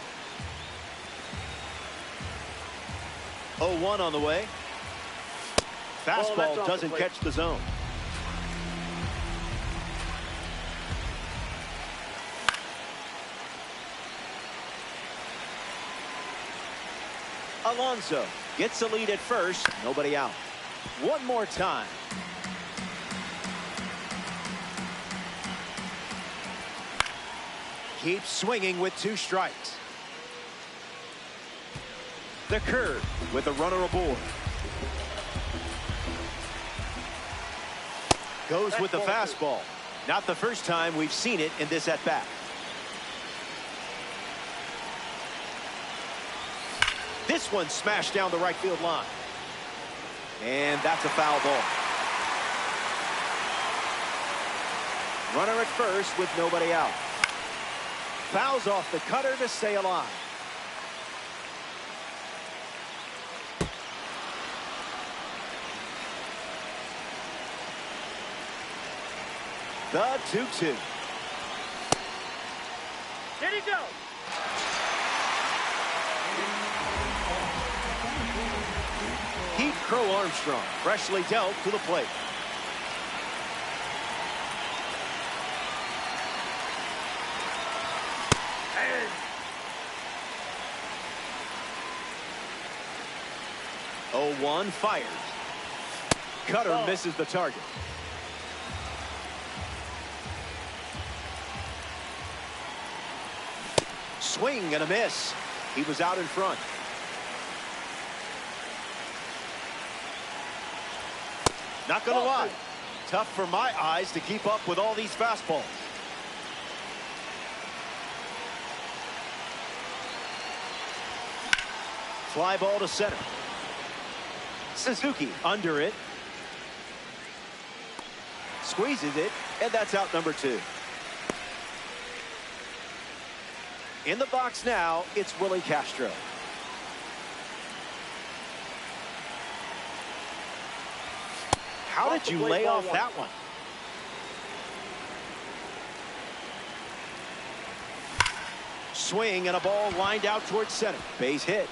0-1 on the way. Fastball doesn't catch the zone. Alonso gets the lead at first. Nobody out. One more time. Keeps swinging with 2 strikes. The curve with a runner aboard. Goes with the fastball. Not the first time we've seen it in this at-bat. This one smashed down the right field line. And that's a foul ball. Runner at first with nobody out. Fouls off the cutter to stay alive. The 2-2.
Did he go?
Pete Crow Armstrong freshly dealt to the plate. And 0-1 fires. Cutter misses the target. Swing and a miss. He was out in front. Not going to lie. Tough for my eyes to keep up with all these fastballs. Fly ball to center. Suzuki under it. Squeezes it, and that's out number 2. In the box now, it's Willie Castro. How did you lay off that one? Swing and a ball lined out towards center. Base hit.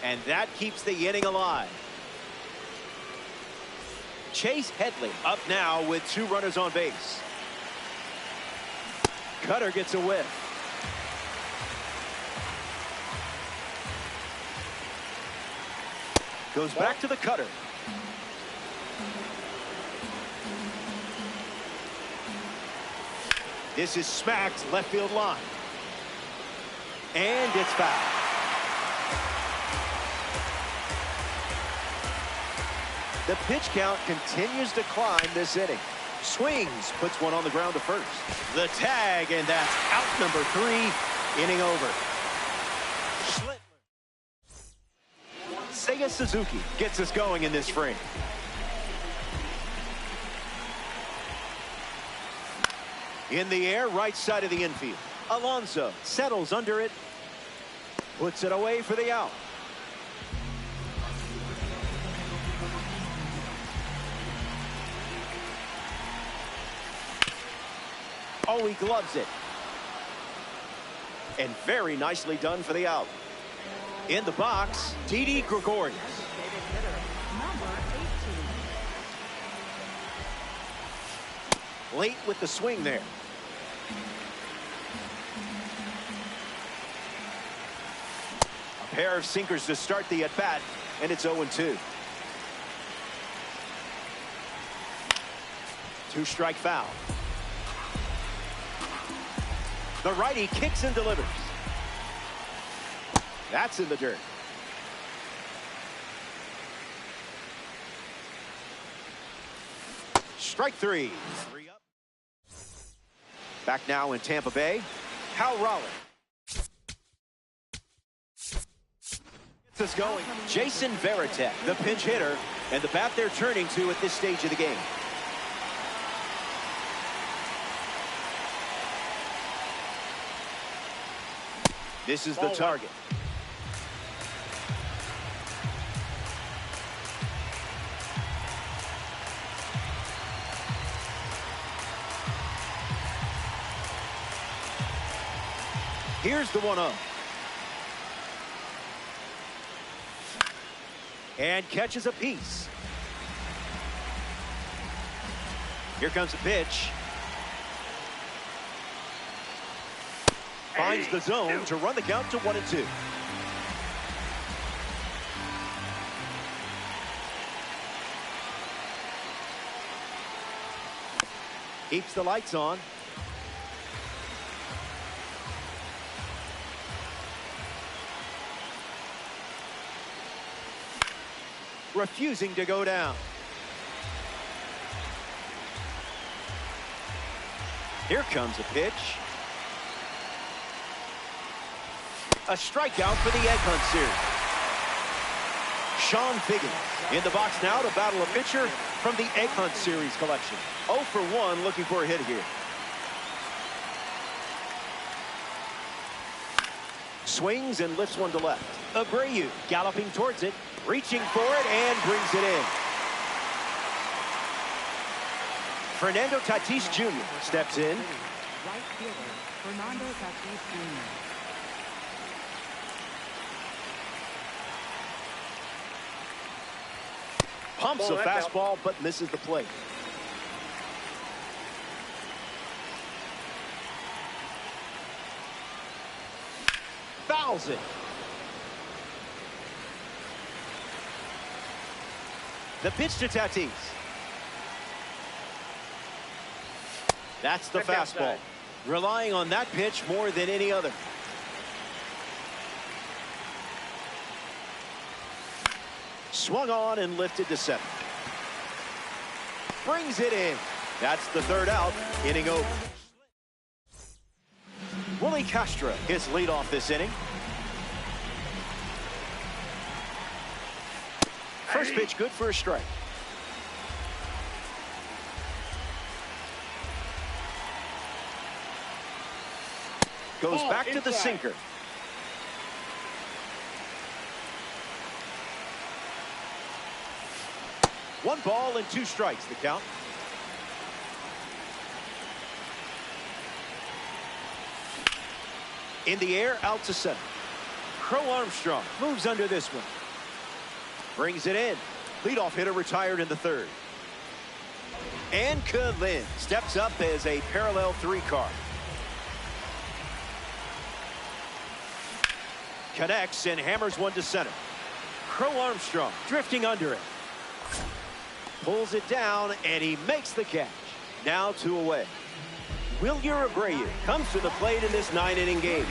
And that keeps the inning alive. Chase Headley up now with 2 runners on base. Cutter gets a whiff. Goes back to the cutter. This is smacked left field line. And it's foul. The pitch count continues to climb this inning. Swings, puts one on the ground to first. The tag, and that's out number 3. Inning over. Seiya Suzuki gets us going in this frame. In the air, right side of the infield. Alonso settles under it. Puts it away for the out. Oh, he gloves it. And very nicely done for the out. In the box, Didi Gregorius.
Designated hitter, number 18.
Late with the swing there. A pair of sinkers to start the at-bat, and it's 0-2. Two-strike foul. The righty kicks and delivers. That's in the dirt. Strike three. 3 up. Back now in Tampa Bay, Cal Raleigh. Gets us going. Jason Varitek, the pinch hitter, and the bat they're turning to at this stage of the game. This is the target. Here's the 1-0. And catches a piece. Here comes a pitch. Finds the zone to run the count to 1-2. Keeps the lights on. Refusing to go down. Here comes a pitch. A strikeout for the Egg Hunt series. Sean Figgins in the box now to battle a pitcher from the Egg Hunt series collection. 0 for 1, looking for a hit here. Swings and lifts one to left. Abreu galloping towards it, reaching for it, and brings it in. Fernando Tatis Jr. steps in.
Right fielder, Fernando Tatis Jr.
Pumps a fastball, but misses the plate. Fouls it. The pitch to Tatis. That's the fastball. Relying on that pitch more than any other. Swung on and lifted to center. Brings it in. That's the third out. Inning over. Willie Castro hits leadoff this inning. First pitch good for a strike. Goes back to the sinker. One ball and 2 strikes, the count. In the air, out to center. Crow Armstrong moves under this one. Brings it in. Leadoff hitter retired in the third. And Kevin steps up as a parallel 3 card. Connects and hammers one to center. Crow Armstrong drifting under it. Pulls it down, and he makes the catch. Now 2 away. Wilyer Abreu comes to the plate in this 9-inning game.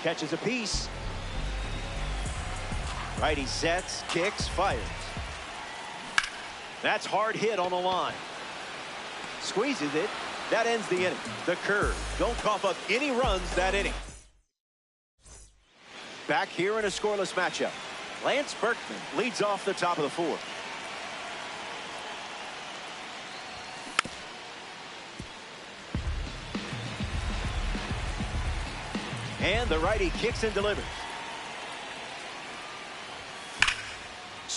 Catches a piece. Righty sets, kicks, fires. That's hard hit on the line. Squeezes it. That ends the inning. The curve. Don't cough up any runs that inning. Back here in a scoreless matchup. Lance Berkman leads off the top of the 4th. And the righty kicks and delivers.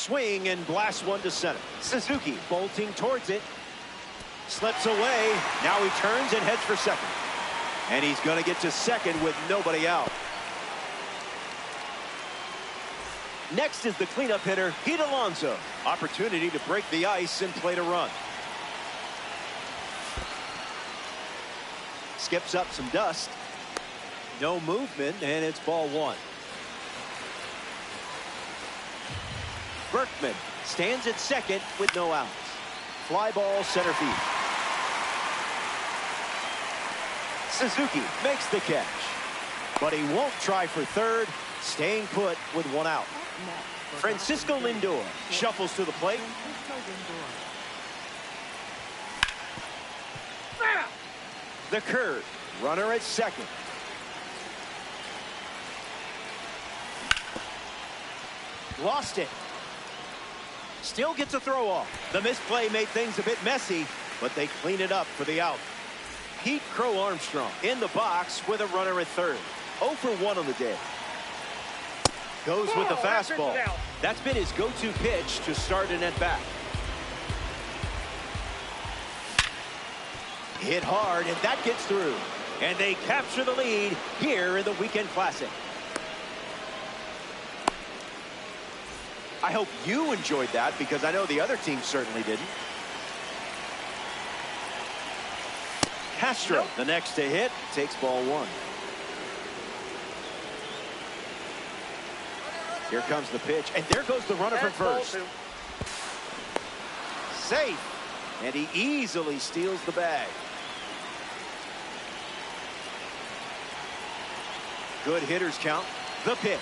swing and blasts one to center. Suzuki bolting towards it. Slips away. Now he turns and heads for second. And he's going to get to second with nobody out. Next is the cleanup hitter, Pete Alonso. Opportunity to break the ice and play to run. Skips up some dust. No movement, and it's ball one. Berkman stands at second with no outs. Fly ball center field. Suzuki makes the catch, but he won't try for third, staying put with one out. Francisco Lindor shuffles to the plate. The curve, runner at second. Lost it. Still gets a throw off. The misplay made things a bit messy, but they clean it up for the out. Pete Crow Armstrong in the box with a runner at third. 0 for 1 on the day. Goes with the fastball. That's been his go-to pitch to start an at-bat. Hit hard, and that gets through. And they capture the lead here in the Weekend Classic. I hope you enjoyed that, because I know the other team certainly didn't. Castro, the next to hit, takes ball one. Here comes the pitch, and there goes the runner from first. Safe, and he easily steals the bag. Good hitters count. The pitch.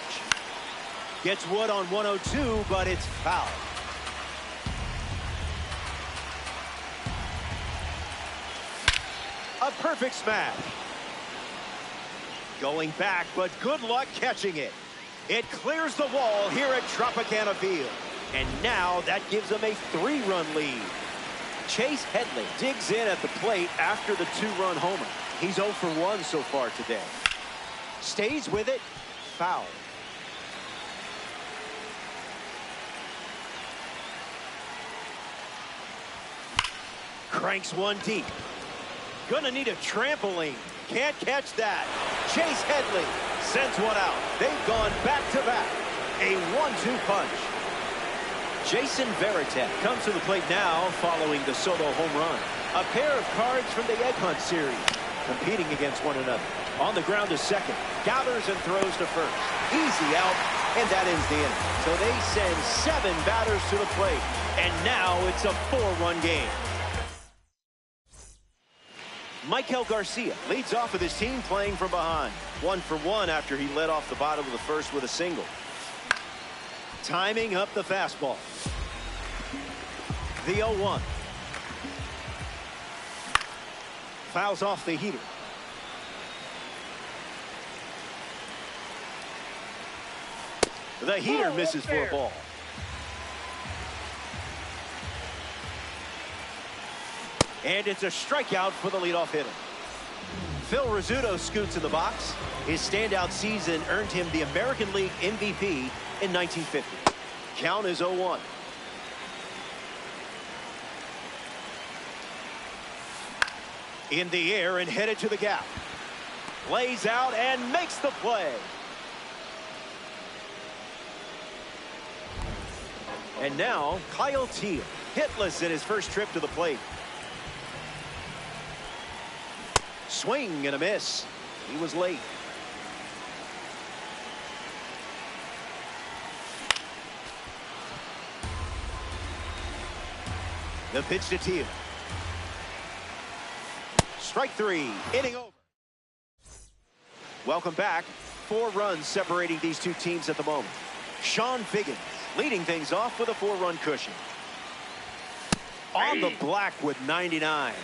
Gets Wood on 102, but it's foul. A perfect smash. Going back, but good luck catching it. It clears the wall here at Tropicana Field. And now that gives them a 3-run lead. Chase Headley digs in at the plate after the 2-run homer. He's 0 for 1 so far today. Stays with it. Foul. Cranks one deep. Gonna need a trampoline. Can't catch that. Chase Headley sends one out. They've gone back-to-back. A 1-2 punch. Jason Varitek comes to the plate now following the solo home run. A pair of cards from the Egg Hunt series competing against one another. On the ground to second. Gathers and throws to first. Easy out, and that ends the inning. So they send 7 batters to the plate. And now it's a 4-run game. Michael Garcia leads off with his team playing from behind. 1 for 1 after he led off the bottom of the first with a single. Timing up the fastball. The 0-1. Fouls off the heater. The heater misses for a ball. And it's a strikeout for the leadoff hitter. Phil Rizzuto scoots in the box. His standout season earned him the American League MVP in 1950. Count is 0-1. In the air and headed to the gap. Lays out and makes the play. And now Kyle Teel, hitless in his first trip to the plate. Swing and a miss. He was late. The pitch to Teel. Strike 3. Inning over. Welcome back. 4 runs separating these two teams at the moment. Sean Figgins leading things off with a 4-run cushion. On the black with 99.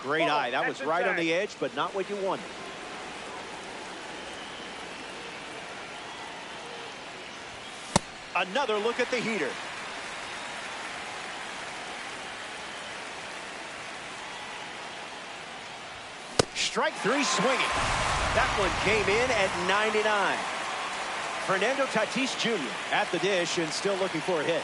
Great eye. That was right on the edge, but not what you wanted. Another look at the heater. Strike 3 swinging. That one came in at 99. Fernando Tatis Jr. at the dish and still looking for a hit.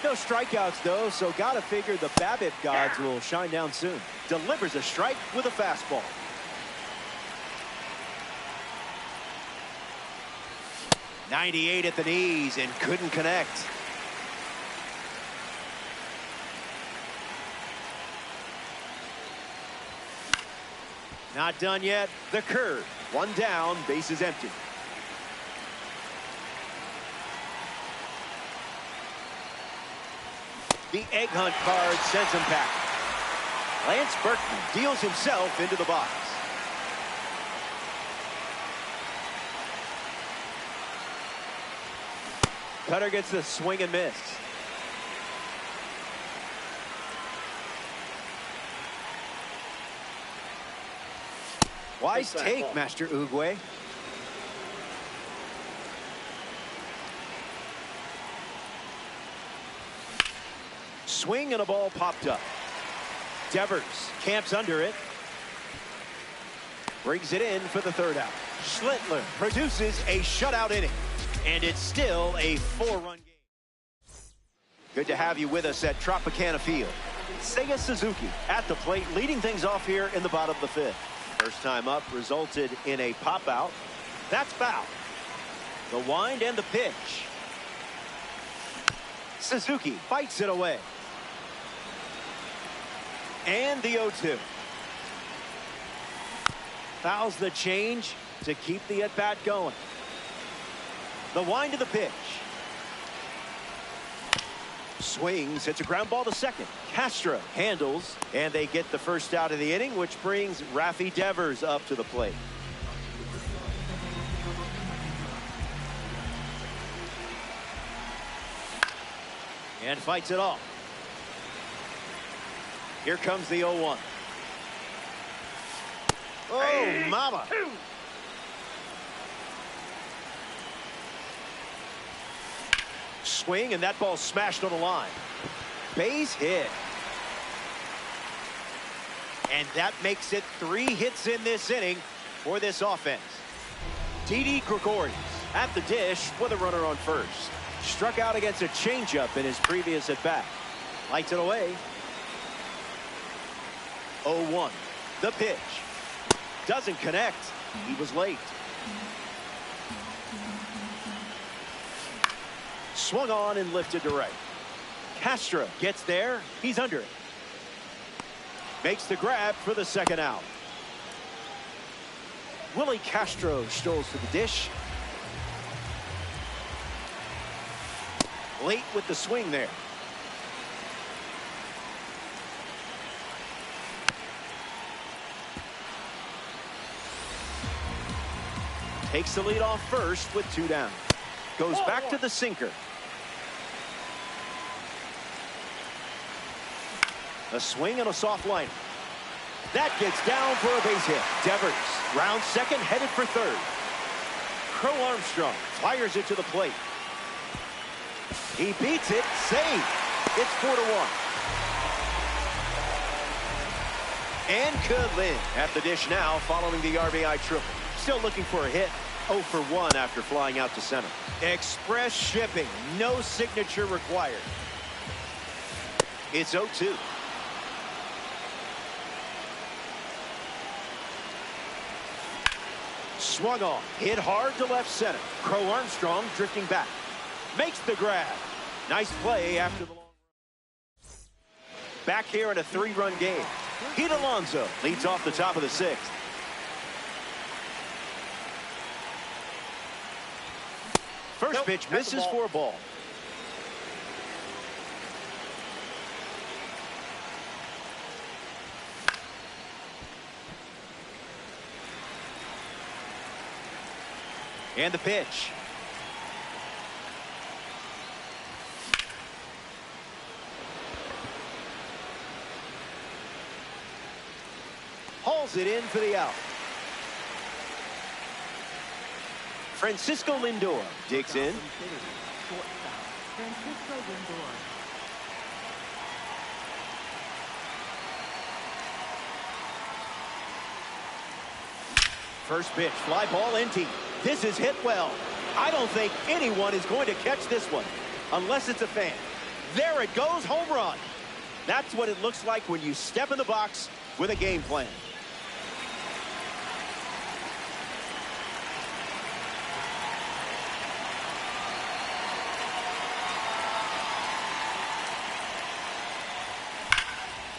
No strikeouts, though, so gotta figure the BABIP gods will shine down soon. Delivers a strike with a fastball. .98 at the knees and couldn't connect. Not done yet. The curve. One down, bases empty. The egg hunt card sends him back. Lance Berkman deals himself into the box. Cutter gets the swing and miss. Wise take, Master Uguay. Swing and a ball popped up. Devers camps under it. Brings it in for the third out. Schlittler produces a shutout inning. And it's still a 4-run game. Good to have you with us at Tropicana Field. Seiya Suzuki at the plate, leading things off here in the bottom of the fifth. First time up resulted in a pop out. That's foul. The wind and the pitch. Suzuki fights it away. And the 0-2. Fouls the change to keep the at-bat going. The wind of the pitch. Swings, hits a ground ball to second. Castro handles, and they get the first out of the inning, which brings Rafi Devers up to the plate. And fights it off. Here comes the 0-1. Oh, mama. Swing, and that ball smashed on the line. Base hit. And that makes it 3 hits in this inning for this offense. Didi Gregorius at the dish with a runner on first. Struck out against a changeup in his previous at-bat. Lights it away. 0-1. The pitch. Doesn't connect. He was late. Swung on and lifted to right. Castro gets there. He's under it. Makes the grab for the second out. Willie Castro strolls to the dish. Late with the swing there. Takes the lead off first with 2 down. Goes back to the sinker. A swing and a soft line. That gets down for a base hit. Devers round second, headed for third. Crow Armstrong fires it to the plate. He beats it, saved. It's 4-1. And Kudlin at the dish now following the RBI triple. Still looking for a hit. 0 for 1 after flying out to center. Express shipping, no signature required. It's 0-2. Swung on, hit hard to left center. Crow Armstrong drifting back. Makes the grab. Nice play after the long run. Back here in a 3-run game. Pete Alonso leads off the top of the 6th. First pitch misses for a ball. And the pitch. Hauls it in for the out. Francisco Lindor digs in.
Francisco Lindor.
First pitch, fly ball in deep. This is hit well. I don't think anyone is going to catch this one, unless it's a fan. There it goes, home run. That's what it looks like when you step in the box with a game plan.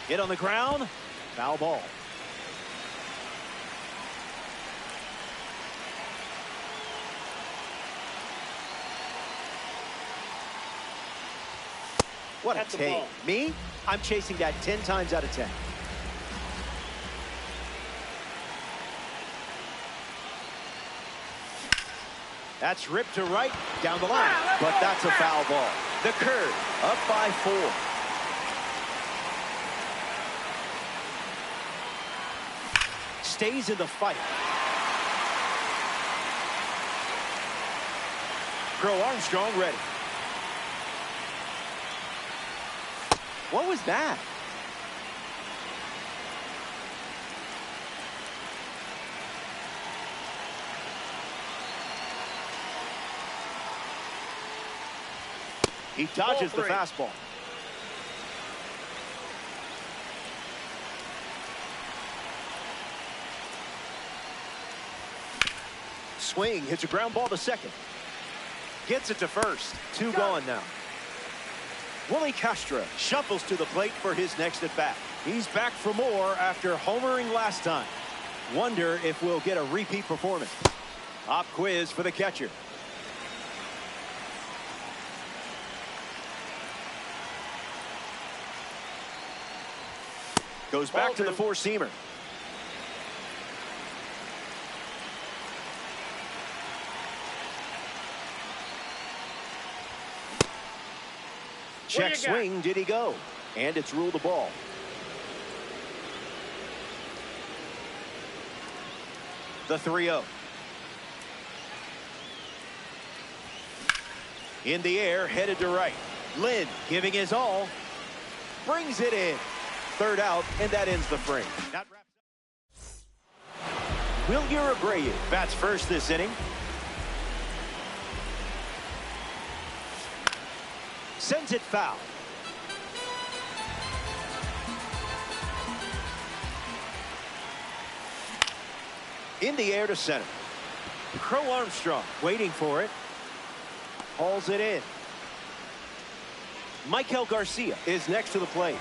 Hit on the ground, foul ball. What a take. Me? I'm chasing that 10 times out of 10. That's ripped to right, down the line. But that's a foul ball. The curve, up by 4. Stays in the fight. Crow Armstrong ready. What was that? He dodges the fastball. Swing, hits a ground ball to second. Gets it to first. 2 gone now. Willie Castro shuffles to the plate for his next at-bat. He's back for more after homering last time. Wonder if we'll get a repeat performance. Pop quiz for the catcher. Goes back to the four-seamer. Check swing, did he go? And it's ruled a ball. The 3-0. In the air, headed to right. Lynn giving his all. Brings it in. 3rd out, and that ends the frame. Wilyer Abreu bats first this inning. Sends it foul. In the air to center. Crow Armstrong waiting for it. Hauls it in. Michael Garcia is next to the plate.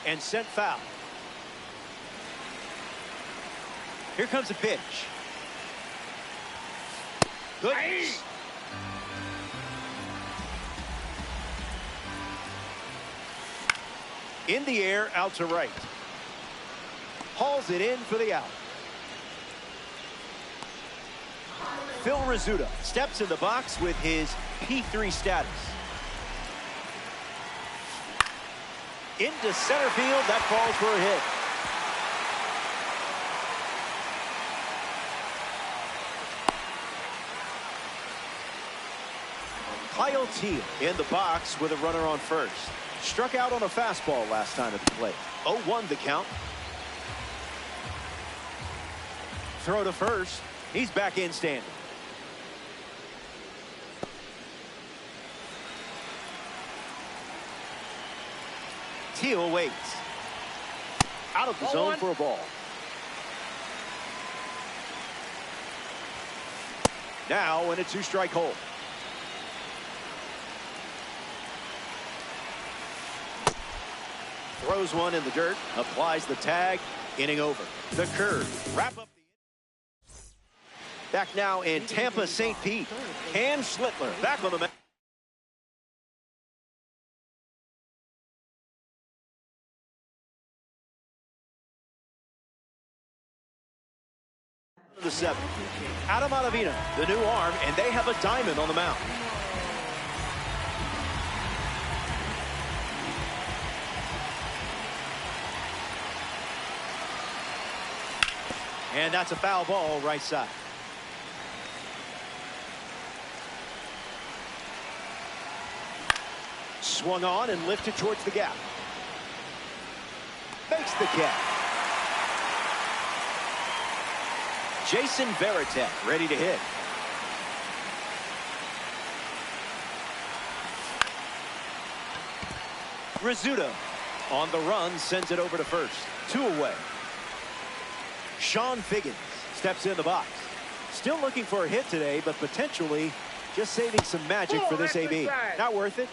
And sent foul. Here comes a pitch. Goodness. In the air, out to right. Hauls it in for the out. Phil Rizzuto steps in the box with his P3 status. Into center field, that falls for a hit. Kyle Teel in the box with a runner on first. Struck out on a fastball last time at the plate. 0-1 the count. Throw to first. He's back in standing. Teel waits. Out of the zone for a ball. Now in a 2-strike hole. Throws one in the dirt. Applies the tag. Inning over. The curve. Wrap up. Back now in Tampa, St. Pete. Cam Schlittler back on the mound. The 7th. Adam Ottavino, the new arm, and they have a diamond on the mound. And that's a foul ball right side. Swung on and lifted towards the gap. Makes the catch. Jason Varitek ready to hit. Rizzuto on the run, sends it over to first. 2 away. Sean Figgins steps in the box. Still looking for a hit today, but potentially just saving some magic for this AB. Not worth it.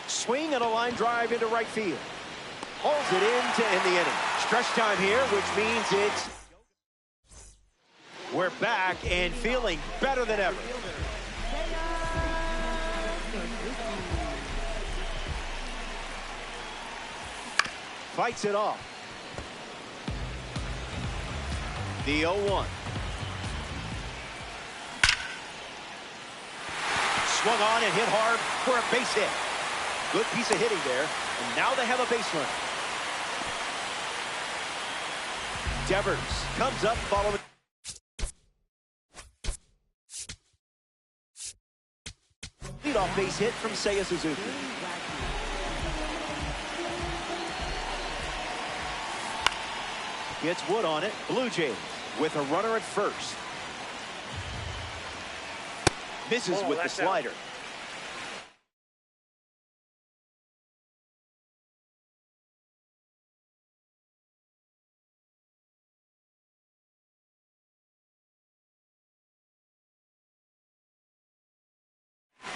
Swing and a line drive into right field. Holds it in to end the inning. Stretch time here, which means it's... We're back and feeling better than ever. Fights it off. The 0-1. Swung on and hit hard for a base hit. Good piece of hitting there. And now they have a base runner. Devers comes up following. Leadoff base hit from Seiya Suzuki. Gets Wood on it. Blue Jays with a runner at first. Misses with the slider.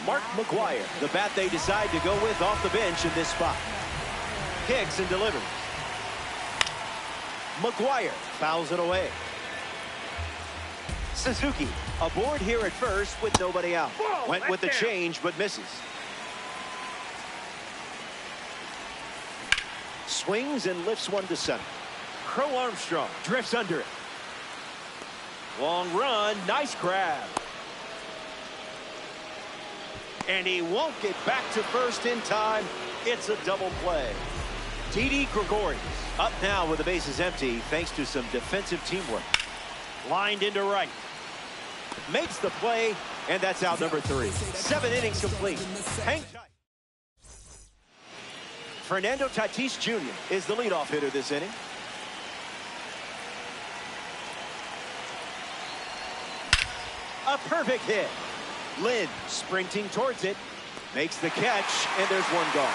Mark McGwire, the bat they decide to go with off the bench in this spot. Kicks and delivers. McGwire fouls it away. Suzuki aboard here at first with nobody out. Went with the change but misses. Swings and lifts one to center. Crow Armstrong drifts under it. Long run, nice grab. And he won't get back to first in time. It's a double play. Didi Gregorius up now with the bases empty thanks to some defensive teamwork. Lined into right. Makes the play, and that's out number 3. 7 innings complete. Hang tight. Fernando Tatis Jr. is the leadoff hitter this inning. A perfect hit. Lynn sprinting towards it. Makes the catch, and there's one gone.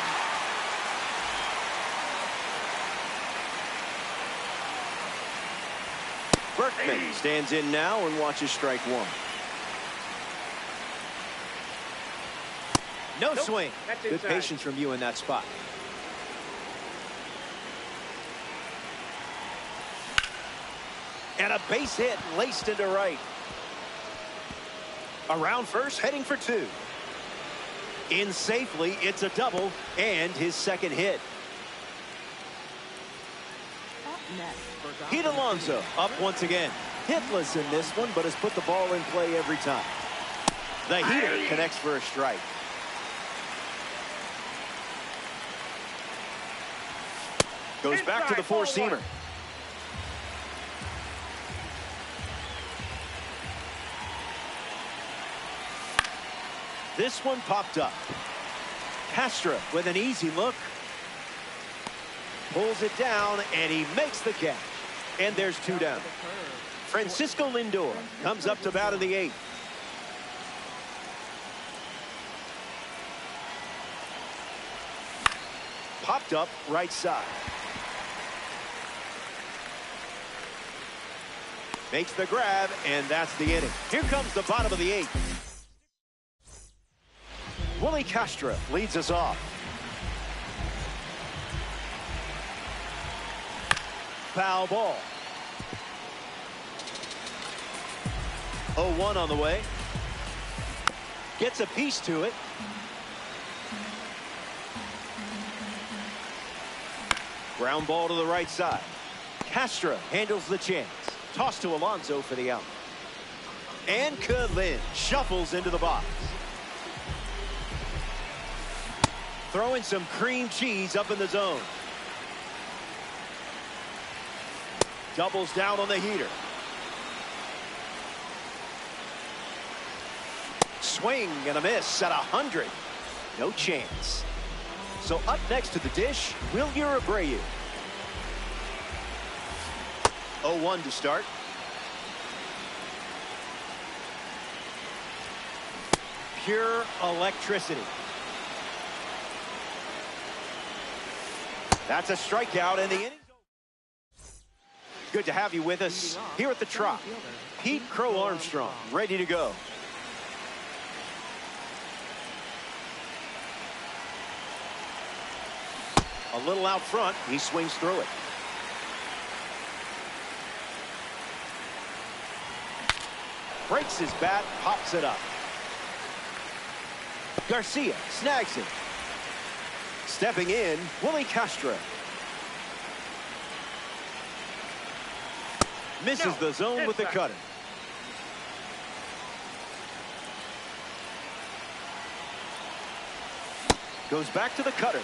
Berkman stands in now and watches strike 1. No swing. Good patience from you in that spot. And a base hit laced into right. Around first, heading for 2. In safely, it's a double and his second hit. Pete Alonso up once again. Hitless in this one, but has put the ball in play every time. The heater connects for a strike. Goes back to the four-seamer. This one popped up. Castro with an easy look. Pulls it down, and he makes the catch. And there's 2 down. Francisco Lindor comes up to bat in the 8th. Popped up right side. Makes the grab, and that's the inning. Here comes the bottom of the 8th. Willie Castro leads us off. Foul ball. 0-1 on the way. Gets a piece to it. Ground ball to the right side. Castro handles the chance. Toss to Alonso for the out. And Lynn shuffles into the box. Throwing some cream cheese up in the zone. Doubles down on the heater. Swing and a miss at 100. No chance. So up next to the dish, Wilyer Abreu. 0-1 to start. Pure electricity. That's a strikeout, and the inning's over. Good to have you with us here at the Trop. Pete Crow Armstrong, ready to go. A little out front, he swings through it. Breaks his bat, pops it up. Garcia snags it. Stepping in, Willie Castro. Misses the zone with the cutter. Goes back to the cutter.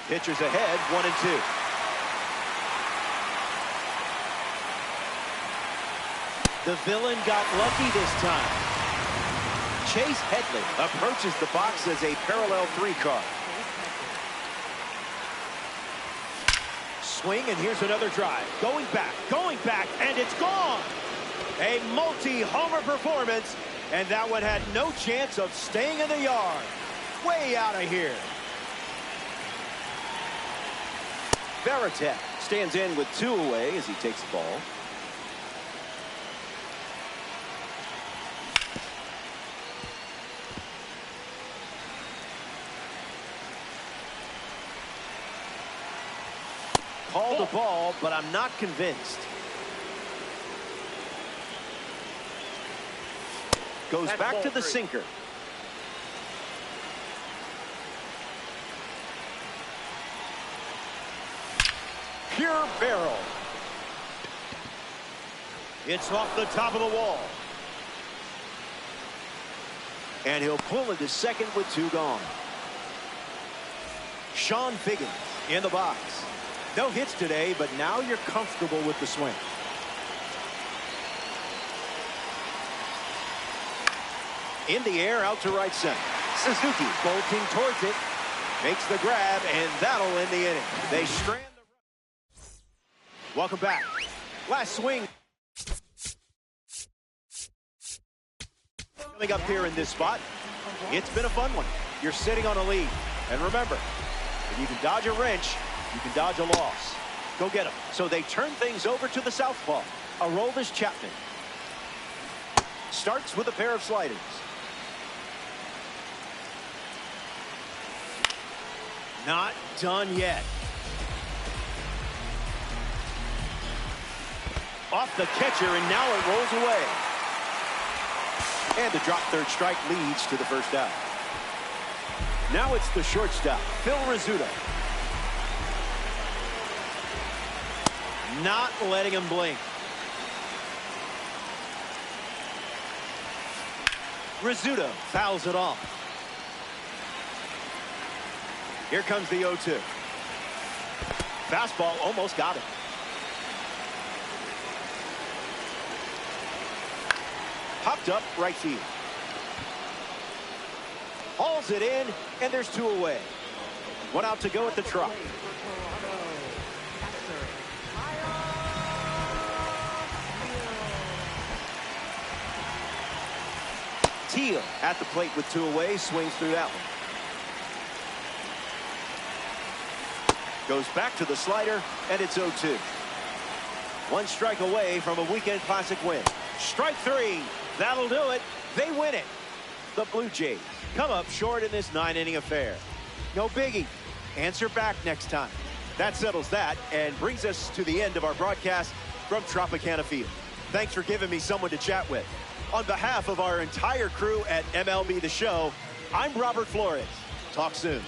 Pitchers ahead, 1-2. The villain got lucky this time. Chase Headley approaches the box as a parallel 3 card. Swing, and here's another drive. Going back, and it's gone. A multi-homer performance, and that one had no chance of staying in the yard. Way out of here. Varitek stands in with 2 away as he takes the ball. Called the ball, but I'm not convinced. Goes back to the sinker. Pure barrel. It's off the top of the wall. And he'll pull into second with 2 gone. Sean Figgins in the box. No hits today, but now you're comfortable with the swing. In the air, out to right center. Suzuki bolting towards it. Makes the grab, and that'll end the inning. They strand the run. Welcome back. Last swing. Coming up here in this spot. It's been a fun one. You're sitting on a lead. And remember, if you can dodge a wrench, you can dodge a loss. Go get them. So they turn things over to the southpaw. Aroldis Chapman. Starts with a pair of sliders. Not done yet. Off the catcher, and now it rolls away. And the drop third strike leads to the first out. Now it's the shortstop, Phil Rizzuto. Not letting him blink. Rizzuto fouls it off. Here comes the 0-2. Fastball almost got it. Popped up right field. Hauls it in, and there's 2 away. 1 out to go at the Trop. Teal at the plate with 2 away, swings through that one. Goes back to the slider, and it's 0-2. 1 strike away from a weekend classic win. Strike 3. That'll do it. They win it. The Blue Jays come up short in this 9-inning affair. No biggie. Answer back next time. That settles that and brings us to the end of our broadcast from Tropicana Field. Thanks for giving me someone to chat with. On behalf of our entire crew at MLB The Show, I'm Robert Flores. Talk soon.